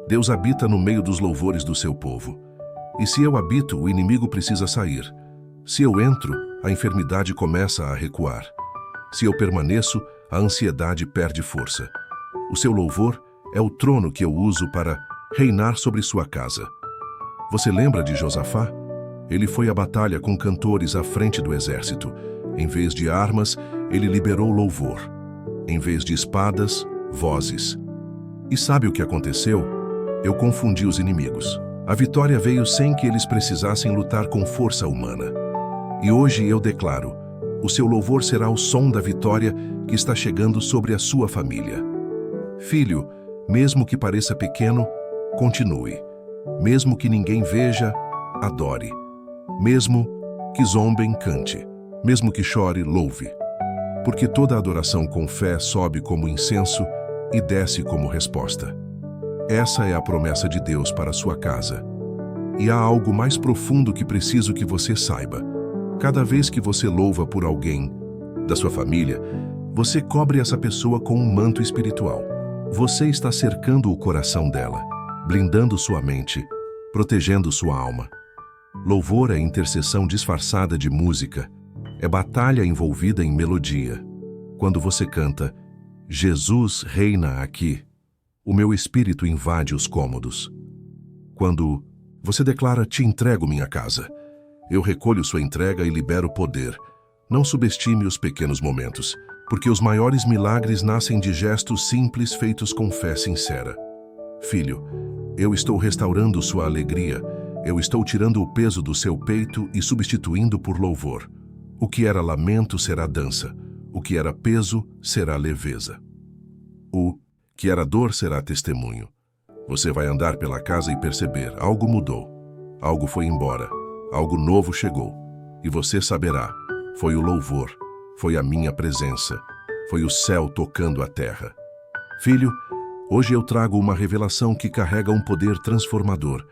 A: Deus habita no meio dos louvores do seu povo. E se eu habito, o inimigo precisa sair. Se eu entro, a enfermidade começa a recuar. Se eu permaneço, a ansiedade perde força. O seu louvor é o trono que eu uso para reinar sobre sua casa. Você lembra de Josafá? Ele foi à batalha com cantores à frente do exército. Em vez de armas, ele liberou louvor. Em vez de espadas, vozes. E sabe o que aconteceu? Eu confundi os inimigos. A vitória veio sem que eles precisassem lutar com força humana. E hoje eu declaro, O seu louvor será o som da vitória que está chegando sobre a sua família. Filho, mesmo que pareça pequeno, continue. Mesmo que ninguém veja, adore. Mesmo que zombem, cante. Mesmo que chore, louve. Porque toda adoração com fé sobe como incenso e desce como resposta. Essa é a promessa de Deus para a sua casa. E há algo mais profundo que preciso que você saiba. Cada vez que você louva por alguém da sua família, você cobre essa pessoa com um manto espiritual. Você está cercando o coração dela, blindando sua mente, protegendo sua alma. Louvor é intercessão disfarçada de música, é batalha envolvida em melodia. Quando você canta, Jesus reina aqui, o meu espírito invade os cômodos. Quando você declara, te entrego minha casa, eu recolho sua entrega e libero poder. Não subestime os pequenos momentos, porque os maiores milagres nascem de gestos simples feitos com fé sincera. Filho, eu estou restaurando sua alegria, eu estou tirando o peso do seu peito e substituindo por louvor. O que era lamento será dança, o que era peso será leveza. O que era dor será testemunho. Você vai andar pela casa e perceber, algo mudou, algo foi embora, algo novo chegou, e você saberá, foi o louvor, foi a minha presença, foi o céu tocando a terra. Filho, hoje eu trago uma revelação que carrega um poder transformador.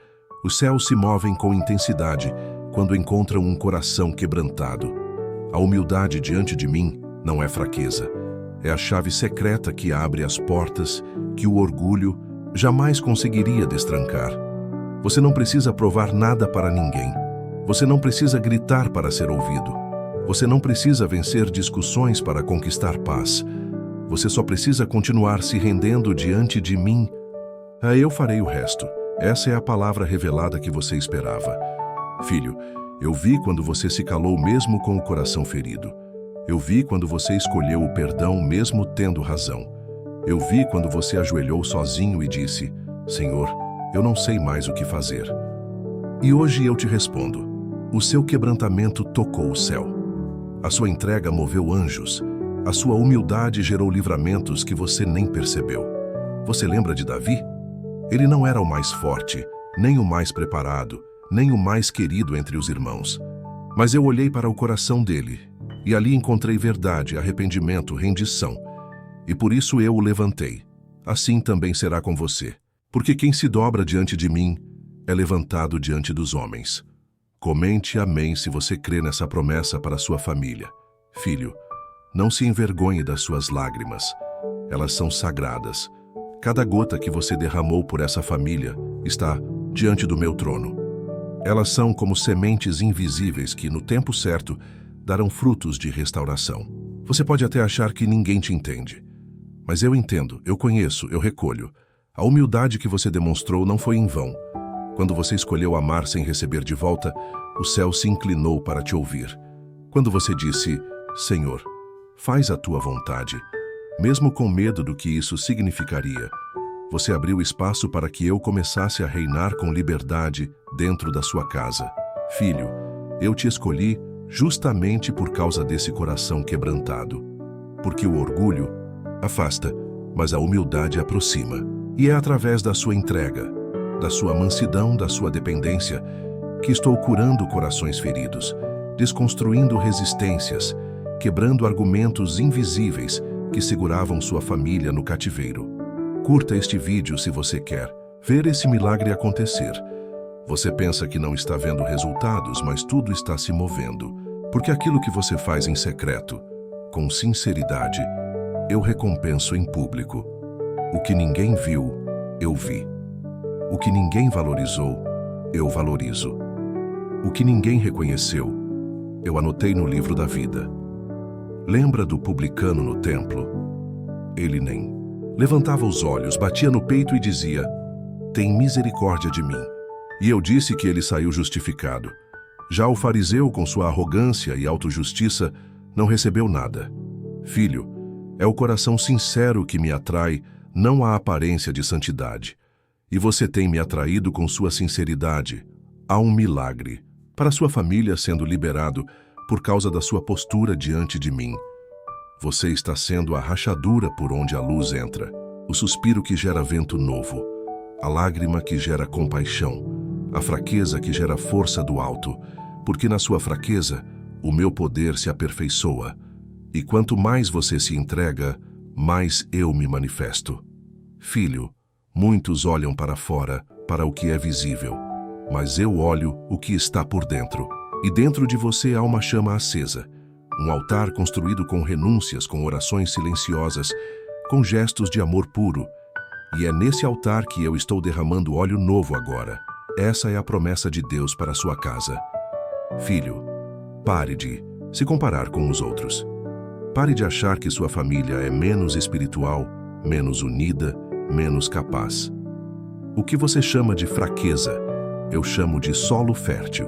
A: Os céus se movem com intensidade quando encontram um coração quebrantado. A humildade diante de mim não é fraqueza. É a chave secreta que abre as portas que o orgulho jamais conseguiria destrancar. Você não precisa provar nada para ninguém. Você não precisa gritar para ser ouvido. Você não precisa vencer discussões para conquistar paz. Você só precisa continuar se rendendo diante de mim. Aí eu farei o resto. Essa é a palavra revelada que você esperava. Filho, eu vi quando você se calou mesmo com o coração ferido. Eu vi quando você escolheu o perdão mesmo tendo razão. Eu vi quando você ajoelhou sozinho e disse, Senhor, eu não sei mais o que fazer. E hoje eu te respondo, o seu quebrantamento tocou o céu. A sua entrega moveu anjos. A sua humildade gerou livramentos que você nem percebeu. Você lembra de Davi? Ele não era o mais forte, nem o mais preparado, nem o mais querido entre os irmãos. Mas eu olhei para o coração dele, e ali encontrei verdade, arrependimento, rendição. E por isso eu o levantei. Assim também será com você. Porque quem se dobra diante de mim é levantado diante dos homens. Comente amém se você crê nessa promessa para sua família. Filho, não se envergonhe das suas lágrimas. Elas são sagradas. Cada gota que você derramou por essa família está diante do meu trono. Elas são como sementes invisíveis que, no tempo certo, darão frutos de restauração. Você pode até achar que ninguém te entende. Mas eu entendo, eu conheço, eu recolho. A humildade que você demonstrou não foi em vão. Quando você escolheu amar sem receber de volta, o céu se inclinou para te ouvir. Quando você disse, Senhor, faz a tua vontade, mesmo com medo do que isso significaria, você abriu espaço para que eu começasse a reinar com liberdade dentro da sua casa. Filho, eu te escolhi justamente por causa desse coração quebrantado. Porque o orgulho afasta, mas a humildade aproxima. E é através da sua entrega, da sua mansidão, da sua dependência, que estou curando corações feridos, desconstruindo resistências, quebrando argumentos invisíveis que seguravam sua família no cativeiro. Curta este vídeo se você quer ver esse milagre acontecer. Você pensa que não está vendo resultados, mas tudo está se movendo. Porque aquilo que você faz em secreto, com sinceridade, eu recompenso em público. O que ninguém viu, eu vi. O que ninguém valorizou, eu valorizo. O que ninguém reconheceu, eu anotei no livro da vida. Lembra do publicano no templo? Ele nem levantava os olhos, batia no peito e dizia, tem misericórdia de mim. E eu disse que ele saiu justificado. Já o fariseu, com sua arrogância e autojustiça, não recebeu nada. Filho, é o coração sincero que me atrai, não a aparência de santidade. E você tem me atraído com sua sinceridade. Há um milagre. Para sua família sendo liberado, por causa da sua postura diante de mim. Você está sendo a rachadura por onde a luz entra, o suspiro que gera vento novo, a lágrima que gera compaixão, a fraqueza que gera força do alto, porque na sua fraqueza o meu poder se aperfeiçoa, e quanto mais você se entrega, mais eu me manifesto. Filho, muitos olham para fora, para o que é visível, mas eu olho o que está por dentro. E dentro de você há uma chama acesa, um altar construído com renúncias, com orações silenciosas, com gestos de amor puro. E é nesse altar que eu estou derramando óleo novo agora. Essa é a promessa de Deus para a sua casa. Filho, pare de se comparar com os outros. Pare de achar que sua família é menos espiritual, menos unida, menos capaz. O que você chama de fraqueza, eu chamo de solo fértil.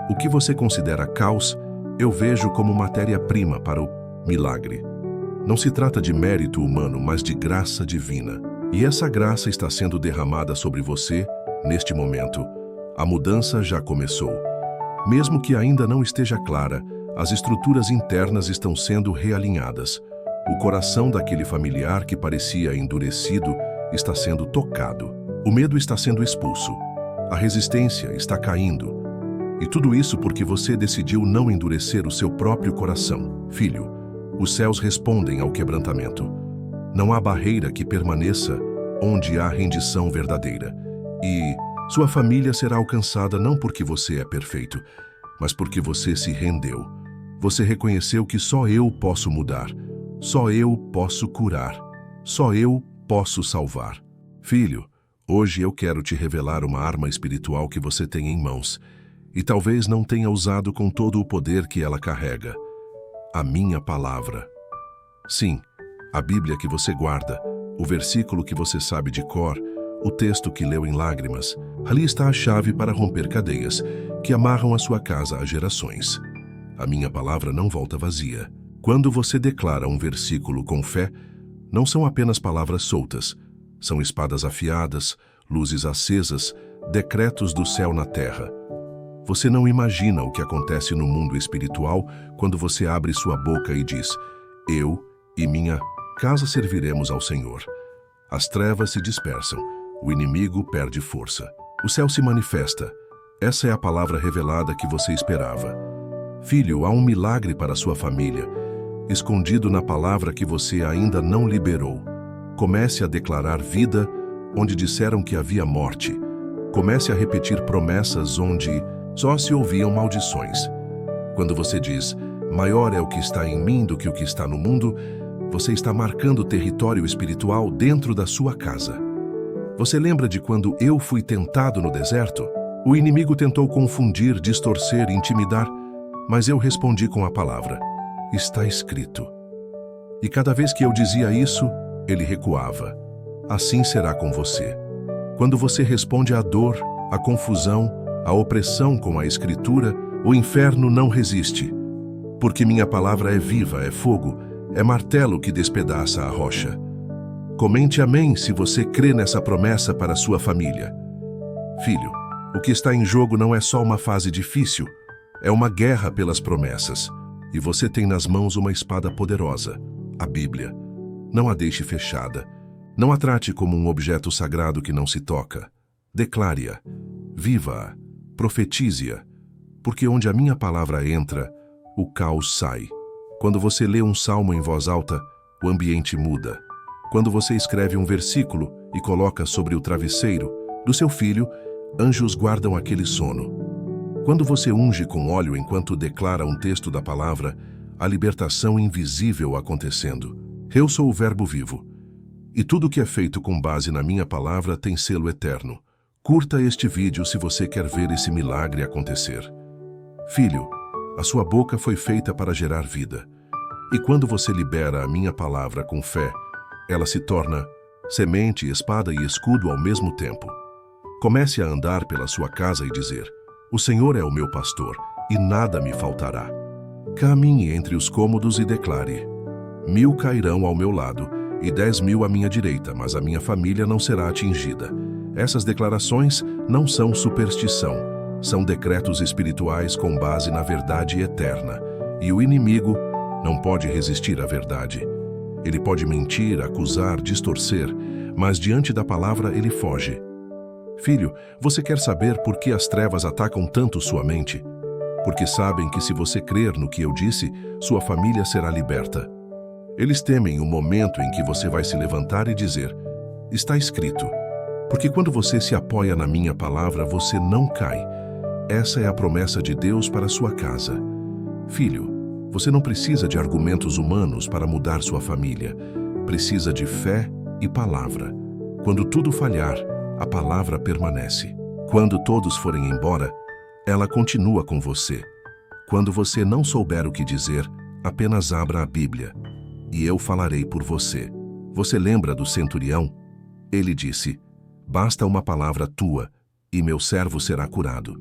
A: O que você considera caos, eu vejo como matéria-prima para o milagre. Não se trata de mérito humano, mas de graça divina. E essa graça está sendo derramada sobre você, neste momento. A mudança já começou. Mesmo que ainda não esteja clara, as estruturas internas estão sendo realinhadas. O coração daquele familiar que parecia endurecido está sendo tocado. O medo está sendo expulso. A resistência está caindo. E tudo isso porque você decidiu não endurecer o seu próprio coração. Filho, os céus respondem ao quebrantamento. Não há barreira que permaneça onde há rendição verdadeira. E sua família será alcançada não porque você é perfeito, mas porque você se rendeu. Você reconheceu que só eu posso mudar, só eu posso curar, só eu posso salvar. Filho, hoje eu quero te revelar uma arma espiritual que você tem em mãos, e talvez não tenha usado com todo o poder que ela carrega. A minha palavra. Sim, a Bíblia que você guarda, o versículo que você sabe de cor, o texto que leu em lágrimas. Ali está a chave para romper cadeias que amarram a sua casa há gerações. A minha palavra não volta vazia. Quando você declara um versículo com fé, não são apenas palavras soltas, são espadas afiadas, luzes acesas, decretos do céu na terra. Você não imagina o que acontece no mundo espiritual quando você abre sua boca e diz: eu e minha casa serviremos ao Senhor. As trevas se dispersam, o inimigo perde força. O céu se manifesta. Essa é a palavra revelada que você esperava. Filho, há um milagre para sua família, escondido na palavra que você ainda não liberou. Comece a declarar vida onde disseram que havia morte. Comece a repetir promessas onde só se ouviam maldições. Quando você diz, maior é o que está em mim do que o que está no mundo, você está marcando território espiritual dentro da sua casa. Você lembra de quando eu fui tentado no deserto? O inimigo tentou confundir, distorcer, intimidar, mas eu respondi com a palavra: está escrito. E cada vez que eu dizia isso, ele recuava. Assim será com você. Quando você responde à dor, à confusão, à opressão com a Escritura, o inferno não resiste. Porque minha palavra é viva, é fogo, é martelo que despedaça a rocha. Comente amém se você crê nessa promessa para sua família. Filho, o que está em jogo não é só uma fase difícil, é uma guerra pelas promessas. E você tem nas mãos uma espada poderosa, a Bíblia. Não a deixe fechada. Não a trate como um objeto sagrado que não se toca. Declare-a, viva-a, profetize-a, porque onde a minha palavra entra, o caos sai. Quando você lê um salmo em voz alta, o ambiente muda. Quando você escreve um versículo e coloca sobre o travesseiro do seu filho, anjos guardam aquele sono. Quando você unge com óleo enquanto declara um texto da palavra, a libertação invisível acontecendo. Eu sou o Verbo vivo, e tudo que é feito com base na minha palavra tem selo eterno. Curta este vídeo se você quer ver esse milagre acontecer. Filho, a sua boca foi feita para gerar vida. E quando você libera a minha palavra com fé, ela se torna semente, espada e escudo ao mesmo tempo. Comece a andar pela sua casa e dizer: o Senhor é o meu pastor, e nada me faltará. Caminhe entre os cômodos e declare: 1000 cairão ao meu lado e 10.000 à minha direita, mas a minha família não será atingida. Essas declarações não são superstição, São decretos espirituais com base na verdade eterna. E o inimigo não pode resistir à verdade. Ele pode mentir, acusar, distorcer, mas diante da palavra ele foge. Filho, você quer saber por que as trevas atacam tanto sua mente? Porque sabem que se você crer no que eu disse, sua família será liberta. Eles temem o momento em que você vai se levantar e dizer: está escrito. Porque quando você se apoia na minha palavra, você não cai. Essa é a promessa de Deus para sua casa. Filho, você não precisa de argumentos humanos para mudar sua família. Precisa de fé e palavra. Quando tudo falhar, a palavra permanece. Quando todos forem embora, ela continua com você. Quando você não souber o que dizer, apenas abra a Bíblia, e eu falarei por você. Você lembra do centurião? Ele disse: basta uma palavra tua, e meu servo será curado.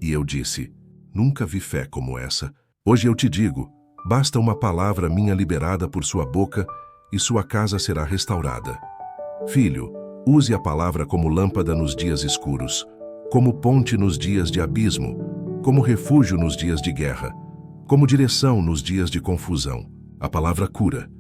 A: E eu disse: nunca vi fé como essa. Hoje eu te digo, basta uma palavra minha liberada por sua boca, e sua casa será restaurada. Filho, use a palavra como lâmpada nos dias escuros, como ponte nos dias de abismo, como refúgio nos dias de guerra, como direção nos dias de confusão. A palavra cura,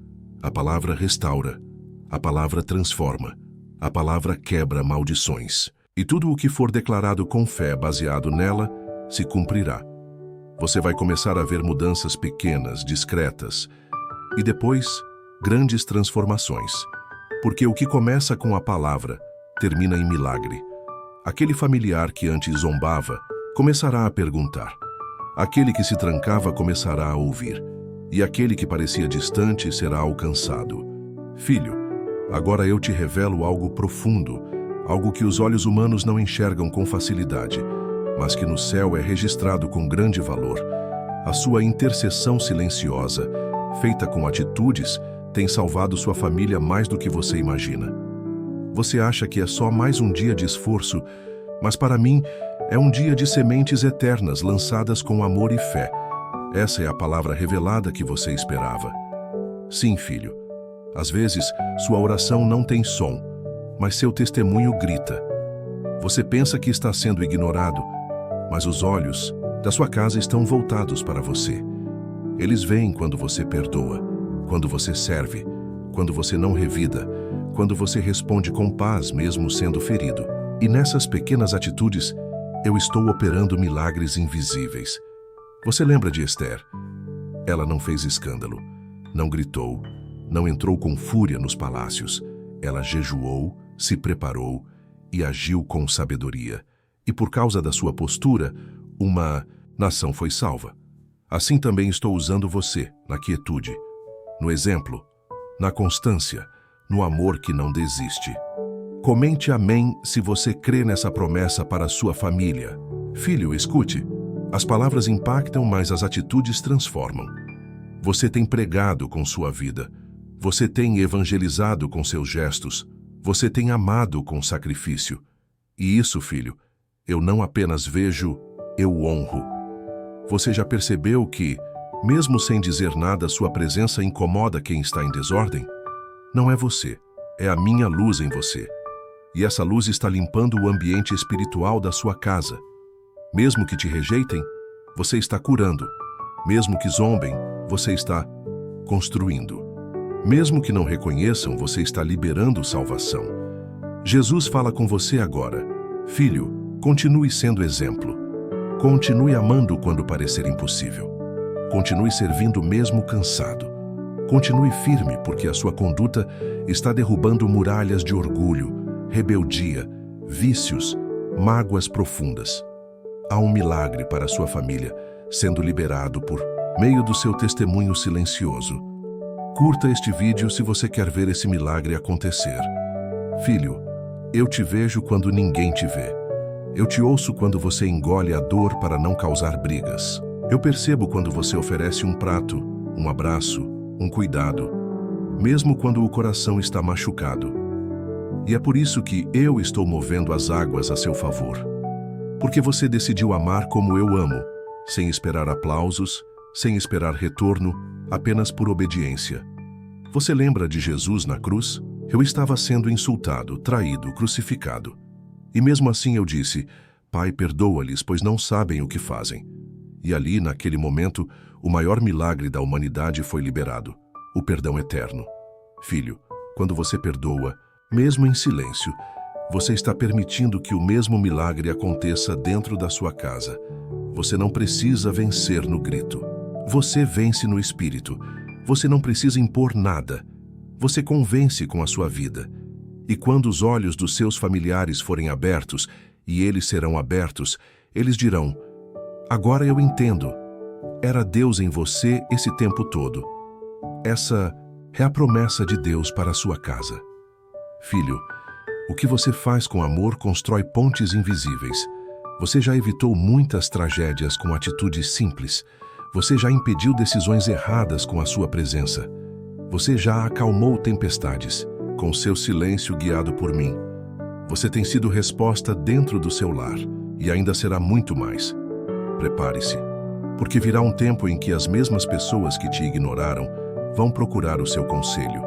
A: a palavra restaura, a palavra transforma, a palavra quebra maldições. E tudo o que for declarado com fé baseado nela, se cumprirá. Você vai começar a ver mudanças pequenas, discretas, e depois, grandes transformações. Porque o que começa com a palavra, termina em milagre. Aquele familiar que antes zombava, começará a perguntar. Aquele que se trancava começará a ouvir. E aquele que parecia distante será alcançado. Filho, agora eu te revelo algo profundo, algo que os olhos humanos não enxergam com facilidade, mas que no céu é registrado com grande valor. A sua intercessão silenciosa, feita com atitudes, tem salvado sua família mais do que você imagina. Você acha que é só mais um dia de esforço, mas para mim é um dia de sementes eternas lançadas com amor e fé. Essa é a palavra revelada que você esperava. Sim, filho. Às vezes, sua oração não tem som, mas seu testemunho grita. Você pensa que está sendo ignorado, mas os olhos da sua casa estão voltados para você. Eles veem quando você perdoa, quando você serve, quando você não revida, quando você responde com paz mesmo sendo ferido. E nessas pequenas atitudes, eu estou operando milagres invisíveis. Você lembra de Esther? Ela não fez escândalo, não gritou, não entrou com fúria nos palácios. Ela jejuou, se preparou e agiu com sabedoria. E por causa da sua postura, uma nação foi salva. Assim também estou usando você, na quietude, no exemplo, na constância, no amor que não desiste. Comente amém se você crê nessa promessa para a sua família. Filho, escute. As palavras impactam, mas as atitudes transformam. Você tem pregado com sua vida. Você tem evangelizado com seus gestos. Você tem amado com sacrifício. E isso, filho, eu não apenas vejo, eu honro. Você já percebeu que, mesmo sem dizer nada, sua presença incomoda quem está em desordem? Não é você, é a minha luz em você. E essa luz está limpando o ambiente espiritual da sua casa. Mesmo que te rejeitem, você está curando. Mesmo que zombem, você está construindo. Mesmo que não reconheçam, você está liberando salvação. Jesus fala com você agora. Filho, continue sendo exemplo. Continue amando quando parecer impossível. Continue servindo mesmo cansado. Continue firme, porque a sua conduta está derrubando muralhas de orgulho, rebeldia, vícios, mágoas profundas. Há um milagre para a sua família sendo liberado por meio do seu testemunho silencioso. Curta este vídeo se você quer ver esse milagre acontecer. Filho, eu te vejo quando ninguém te vê. Eu te ouço quando você engole a dor para não causar brigas. Eu percebo quando você oferece um prato, um abraço, um cuidado, mesmo quando o coração está machucado. E é por isso que eu estou movendo as águas a seu favor. Porque você decidiu amar como eu amo, sem esperar aplausos, sem esperar retorno, apenas por obediência. Você lembra de Jesus na cruz? Eu estava sendo insultado, traído, crucificado. E mesmo assim eu disse, Pai, perdoa-lhes, pois não sabem o que fazem. E ali, naquele momento, o maior milagre da humanidade foi liberado: o perdão eterno. Filho, quando você perdoa, mesmo em silêncio, você está permitindo que o mesmo milagre aconteça dentro da sua casa. Você não precisa vencer no grito. Você vence no espírito. Você não precisa impor nada. Você convence com a sua vida. E quando os olhos dos seus familiares forem abertos, e eles serão abertos, eles dirão: agora eu entendo. Era Deus em você esse tempo todo. Essa é a promessa de Deus para a sua casa. Filho, o que você faz com amor constrói pontes invisíveis. Você já evitou muitas tragédias com atitudes simples. Você já impediu decisões erradas com a sua presença. Você já acalmou tempestades, com seu silêncio guiado por mim. Você tem sido resposta dentro do seu lar, e ainda será muito mais. Prepare-se, porque virá um tempo em que as mesmas pessoas que te ignoraram vão procurar o seu conselho.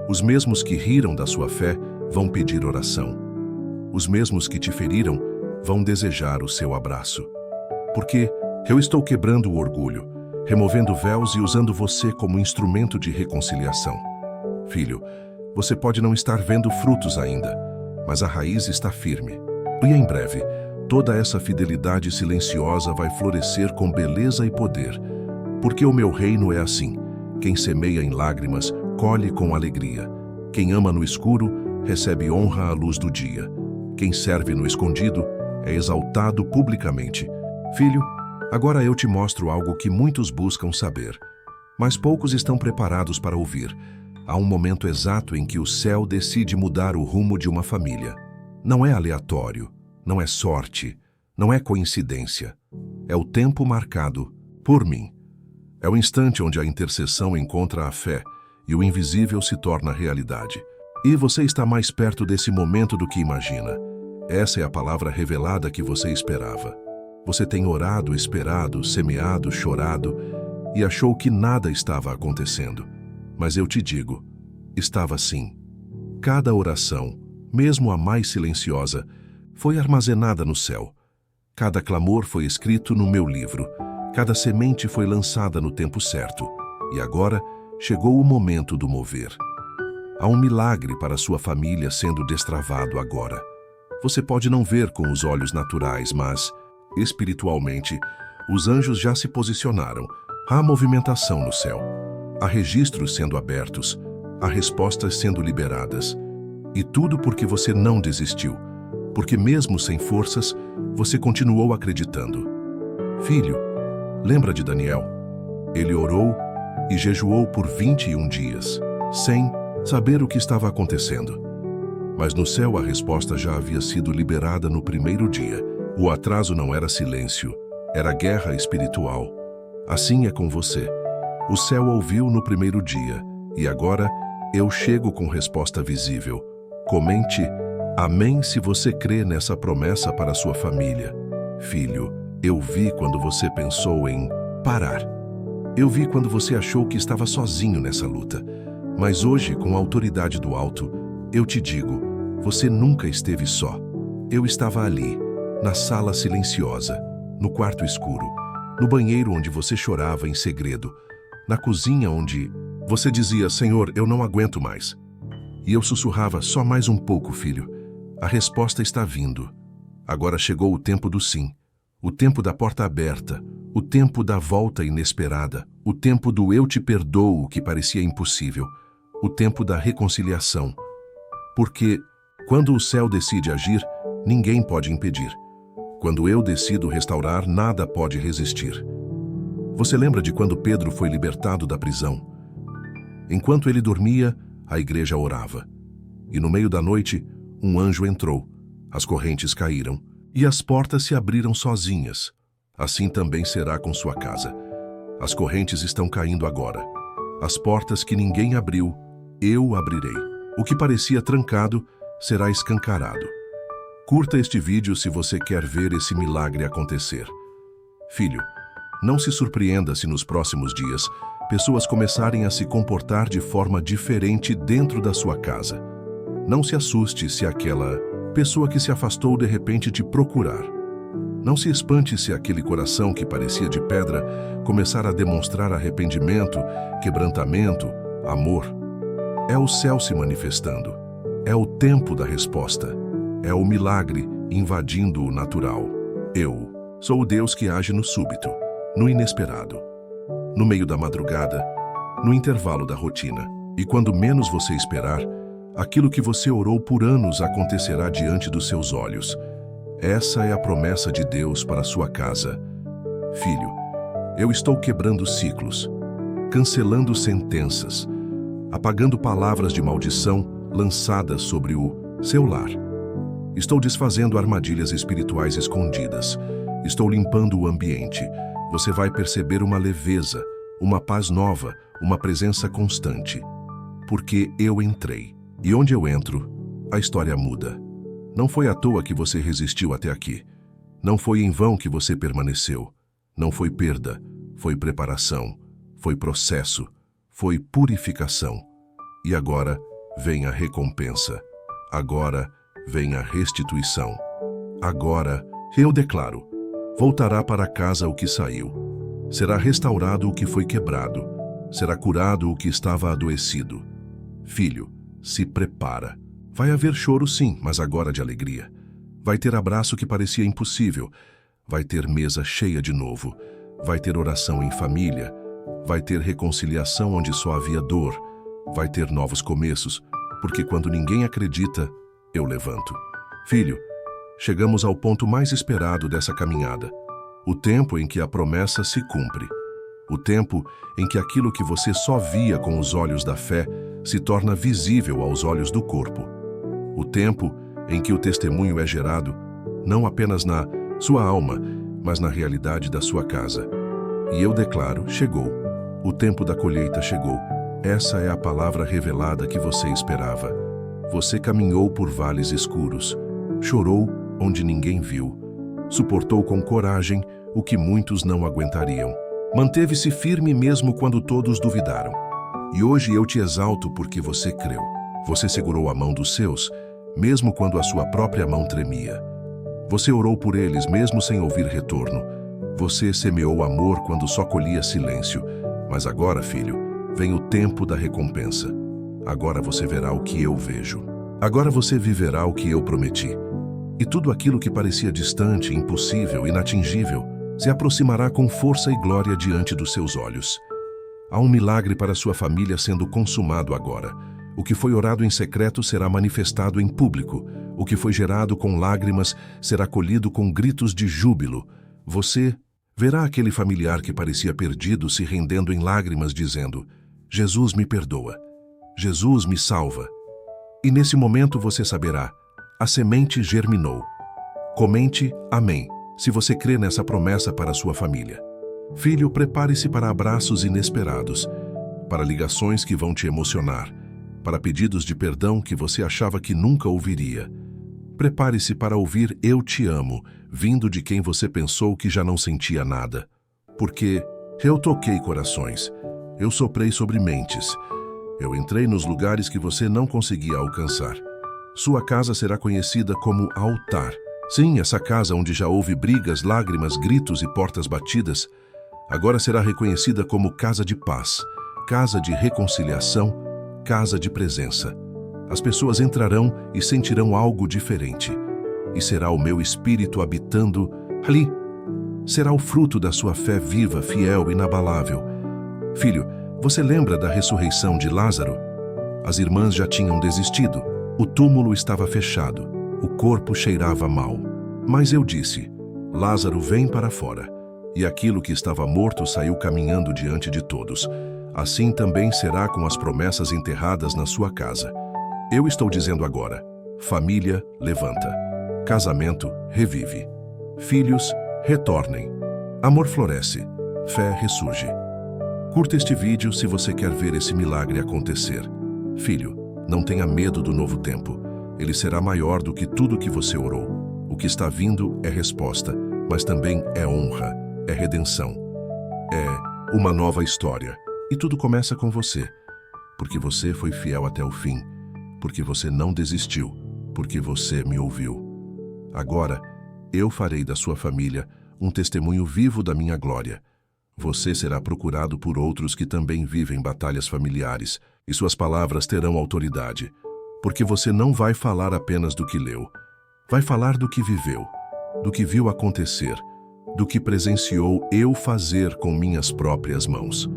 A: Os mesmos que riram da sua fé vão pedir oração. Os mesmos que te feriram vão desejar o seu abraço. Porque eu estou quebrando o orgulho, removendo véus e usando você como instrumento de reconciliação. Filho, você pode não estar vendo frutos ainda, mas a raiz está firme. E em breve, toda essa fidelidade silenciosa vai florescer com beleza e poder. Porque o meu reino é assim: quem semeia em lágrimas, colhe com alegria. Quem ama no escuro, recebe honra à luz do dia. Quem serve no escondido, é exaltado publicamente. Filho, agora eu te mostro algo que muitos buscam saber, mas poucos estão preparados para ouvir. Há um momento exato em que o céu decide mudar o rumo de uma família. Não é aleatório, não é sorte, não é coincidência. É o tempo marcado por mim. É o instante onde a intercessão encontra a fé e o invisível se torna realidade. E você está mais perto desse momento do que imagina. Essa é a palavra revelada que você esperava. Você tem orado, esperado, semeado, chorado e achou que nada estava acontecendo. Mas eu te digo, estava sim. Cada oração, mesmo a mais silenciosa, foi armazenada no céu. Cada clamor foi escrito no meu livro. Cada semente foi lançada no tempo certo. E agora chegou o momento do mover. Há um milagre para sua família sendo destravado agora. Você pode não ver com os olhos naturais, mas, espiritualmente, os anjos já se posicionaram. Há movimentação no céu. Há registros sendo abertos. Há respostas sendo liberadas. E tudo porque você não desistiu. Porque mesmo sem forças, você continuou acreditando. Filho, lembra de Daniel? Ele orou e jejuou por 21 dias, sem saber o que estava acontecendo. Mas no céu a resposta já havia sido liberada no primeiro dia. O atraso não era silêncio, era guerra espiritual. Assim é com você. O céu ouviu no primeiro dia, e agora eu chego com resposta visível. Comente amém se você crê nessa promessa para sua família. Filho, eu vi quando você pensou em parar. Eu vi quando você achou que estava sozinho nessa luta. Mas hoje, com a autoridade do alto, eu te digo, você nunca esteve só. Eu estava ali, na sala silenciosa, no quarto escuro, no banheiro onde você chorava em segredo, na cozinha onde você dizia: Senhor, eu não aguento mais. E eu sussurrava: só mais um pouco, filho. A resposta está vindo. Agora chegou o tempo do sim, o tempo da porta aberta, o tempo da volta inesperada, o tempo do eu te perdoo que parecia impossível, o tempo da reconciliação. Porque quando o céu decide agir, ninguém pode impedir. Quando eu decido restaurar, nada pode resistir. Você lembra de quando Pedro foi libertado da prisão? Enquanto ele dormia, a igreja orava. E no meio da noite, um anjo entrou. As correntes caíram e as portas se abriram sozinhas. Assim também será com sua casa. As correntes estão caindo agora. As portas que ninguém abriu, eu abrirei. O que parecia trancado será escancarado. Curta este vídeo se você quer ver esse milagre acontecer. Filho, não se surpreenda se nos próximos dias pessoas começarem a se comportar de forma diferente dentro da sua casa. Não se assuste se aquela pessoa que se afastou de repente te procurar. Não se espante se aquele coração que parecia de pedra começar a demonstrar arrependimento, quebrantamento, amor. É o céu se manifestando. É o tempo da resposta. É o milagre invadindo o natural. Eu sou o Deus que age no súbito, no inesperado, no meio da madrugada, no intervalo da rotina. E quando menos você esperar, aquilo que você orou por anos acontecerá diante dos seus olhos. Essa é a promessa de Deus para a sua casa. Filho, eu estou quebrando ciclos, cancelando sentenças, apagando palavras de maldição lançadas sobre o seu lar. Estou desfazendo armadilhas espirituais escondidas. Estou limpando o ambiente. Você vai perceber uma leveza, uma paz nova, uma presença constante. Porque eu entrei. E onde eu entro, a história muda. Não foi à toa que você resistiu até aqui. Não foi em vão que você permaneceu. Não foi perda, foi preparação, foi processo, foi purificação. E agora vem a recompensa. Agora vem a restituição. Agora, eu declaro, voltará para casa o que saiu. Será restaurado o que foi quebrado. Será curado o que estava adoecido. Filho, se prepara. Vai haver choro sim, mas agora de alegria. Vai ter abraço que parecia impossível. Vai ter mesa cheia de novo. Vai ter oração em família. Vai ter reconciliação onde só havia dor. Vai ter novos começos, porque quando ninguém acredita, eu levanto. Filho, chegamos ao ponto mais esperado dessa caminhada. O tempo em que a promessa se cumpre. O tempo em que aquilo que você só via com os olhos da fé se torna visível aos olhos do corpo. O tempo em que o testemunho é gerado, não apenas na sua alma, mas na realidade da sua casa. E eu declaro, chegou. O tempo da colheita chegou. Essa é a palavra revelada que você esperava. Você caminhou por vales escuros, chorou onde ninguém viu, suportou com coragem o que muitos não aguentariam. Manteve-se firme mesmo quando todos duvidaram. E hoje eu te exalto porque você creu. Você segurou a mão dos seus, mesmo quando a sua própria mão tremia. Você orou por eles mesmo sem ouvir retorno. Você semeou amor quando só colhia silêncio. Mas agora, filho, vem o tempo da recompensa. Agora você verá o que eu vejo. Agora você viverá o que eu prometi. E tudo aquilo que parecia distante, impossível, inatingível, se aproximará com força e glória diante dos seus olhos. Há um milagre para sua família sendo consumado agora. O que foi orado em secreto será manifestado em público. O que foi gerado com lágrimas será colhido com gritos de júbilo. Você verá aquele familiar que parecia perdido se rendendo em lágrimas, dizendo: Jesus me perdoa. Jesus me salva. E nesse momento você saberá: a semente germinou. Comente amém, se você crê nessa promessa para a sua família. Filho, prepare-se para abraços inesperados, para ligações que vão te emocionar, para pedidos de perdão que você achava que nunca ouviria. Prepare-se para ouvir "Eu te amo", vindo de quem você pensou que já não sentia nada. Porque eu toquei corações, eu soprei sobre mentes, eu entrei nos lugares que você não conseguia alcançar. Sua casa será conhecida como altar. Sim, essa casa onde já houve brigas, lágrimas, gritos e portas batidas, agora será reconhecida como casa de paz, casa de reconciliação, casa de presença. As pessoas entrarão e sentirão algo diferente. E será o meu espírito habitando ali. Será o fruto da sua fé viva, fiel, inabalável. Filho, você lembra da ressurreição de Lázaro? As irmãs já tinham desistido. O túmulo estava fechado. O corpo cheirava mal. Mas eu disse: Lázaro, vem para fora. E aquilo que estava morto saiu caminhando diante de todos. Assim também será com as promessas enterradas na sua casa. Eu estou dizendo agora: família, levanta. Casamento, revive. Filhos, retornem. Amor floresce. Fé ressurge. Curta este vídeo se você quer ver esse milagre acontecer. Filho, não tenha medo do novo tempo. Ele será maior do que tudo que você orou. O que está vindo é resposta, mas também é honra, é redenção. É uma nova história. E tudo começa com você. Porque você foi fiel até o fim. Porque você não desistiu. porque você me ouviu. Agora, eu farei da sua família um testemunho vivo da minha glória. Você será procurado por outros que também vivem batalhas familiares, e suas palavras terão autoridade, porque você não vai falar apenas do que leu. Vai falar do que viveu, do que viu acontecer, do que presenciou eu fazer com minhas próprias mãos.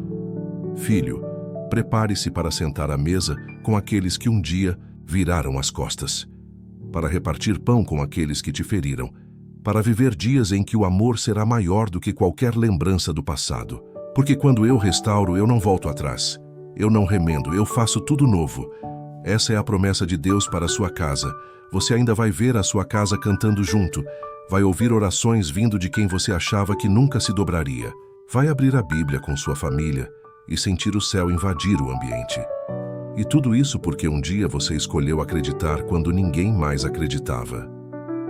A: Filho, prepare-se para sentar à mesa com aqueles que um dia viraram as costas, para repartir pão com aqueles que te feriram, para viver dias em que o amor será maior do que qualquer lembrança do passado. Porque quando eu restauro, eu não volto atrás. Eu não remendo, eu faço tudo novo. Essa é a promessa de Deus para a sua casa. Você ainda vai ver a sua casa cantando junto, vai ouvir orações vindo de quem você achava que nunca se dobraria. Vai abrir a Bíblia com sua família e sentir o céu invadir o ambiente. E tudo isso porque um dia você escolheu acreditar quando ninguém mais acreditava.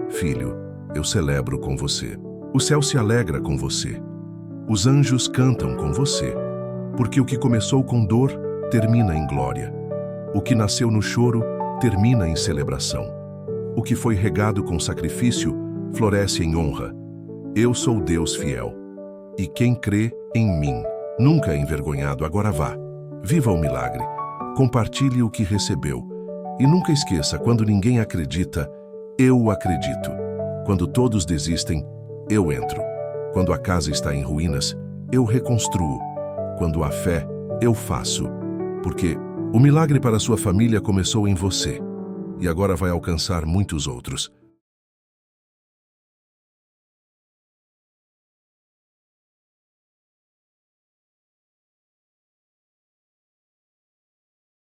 A: Filho, eu celebro com você. O céu se alegra com você. Os anjos cantam com você. Porque o que começou com dor, termina em glória. O que nasceu no choro, termina em celebração. O que foi regado com sacrifício, floresce em honra. Eu sou Deus fiel. E quem crê em mim, nunca é envergonhado. Agora vá. Viva o milagre. Compartilhe o que recebeu. E nunca esqueça, quando ninguém acredita, eu acredito. Quando todos desistem, eu entro. Quando a casa está em ruínas, eu reconstruo. Quando há fé, eu faço. Porque o milagre para sua família começou em você e agora vai alcançar muitos outros.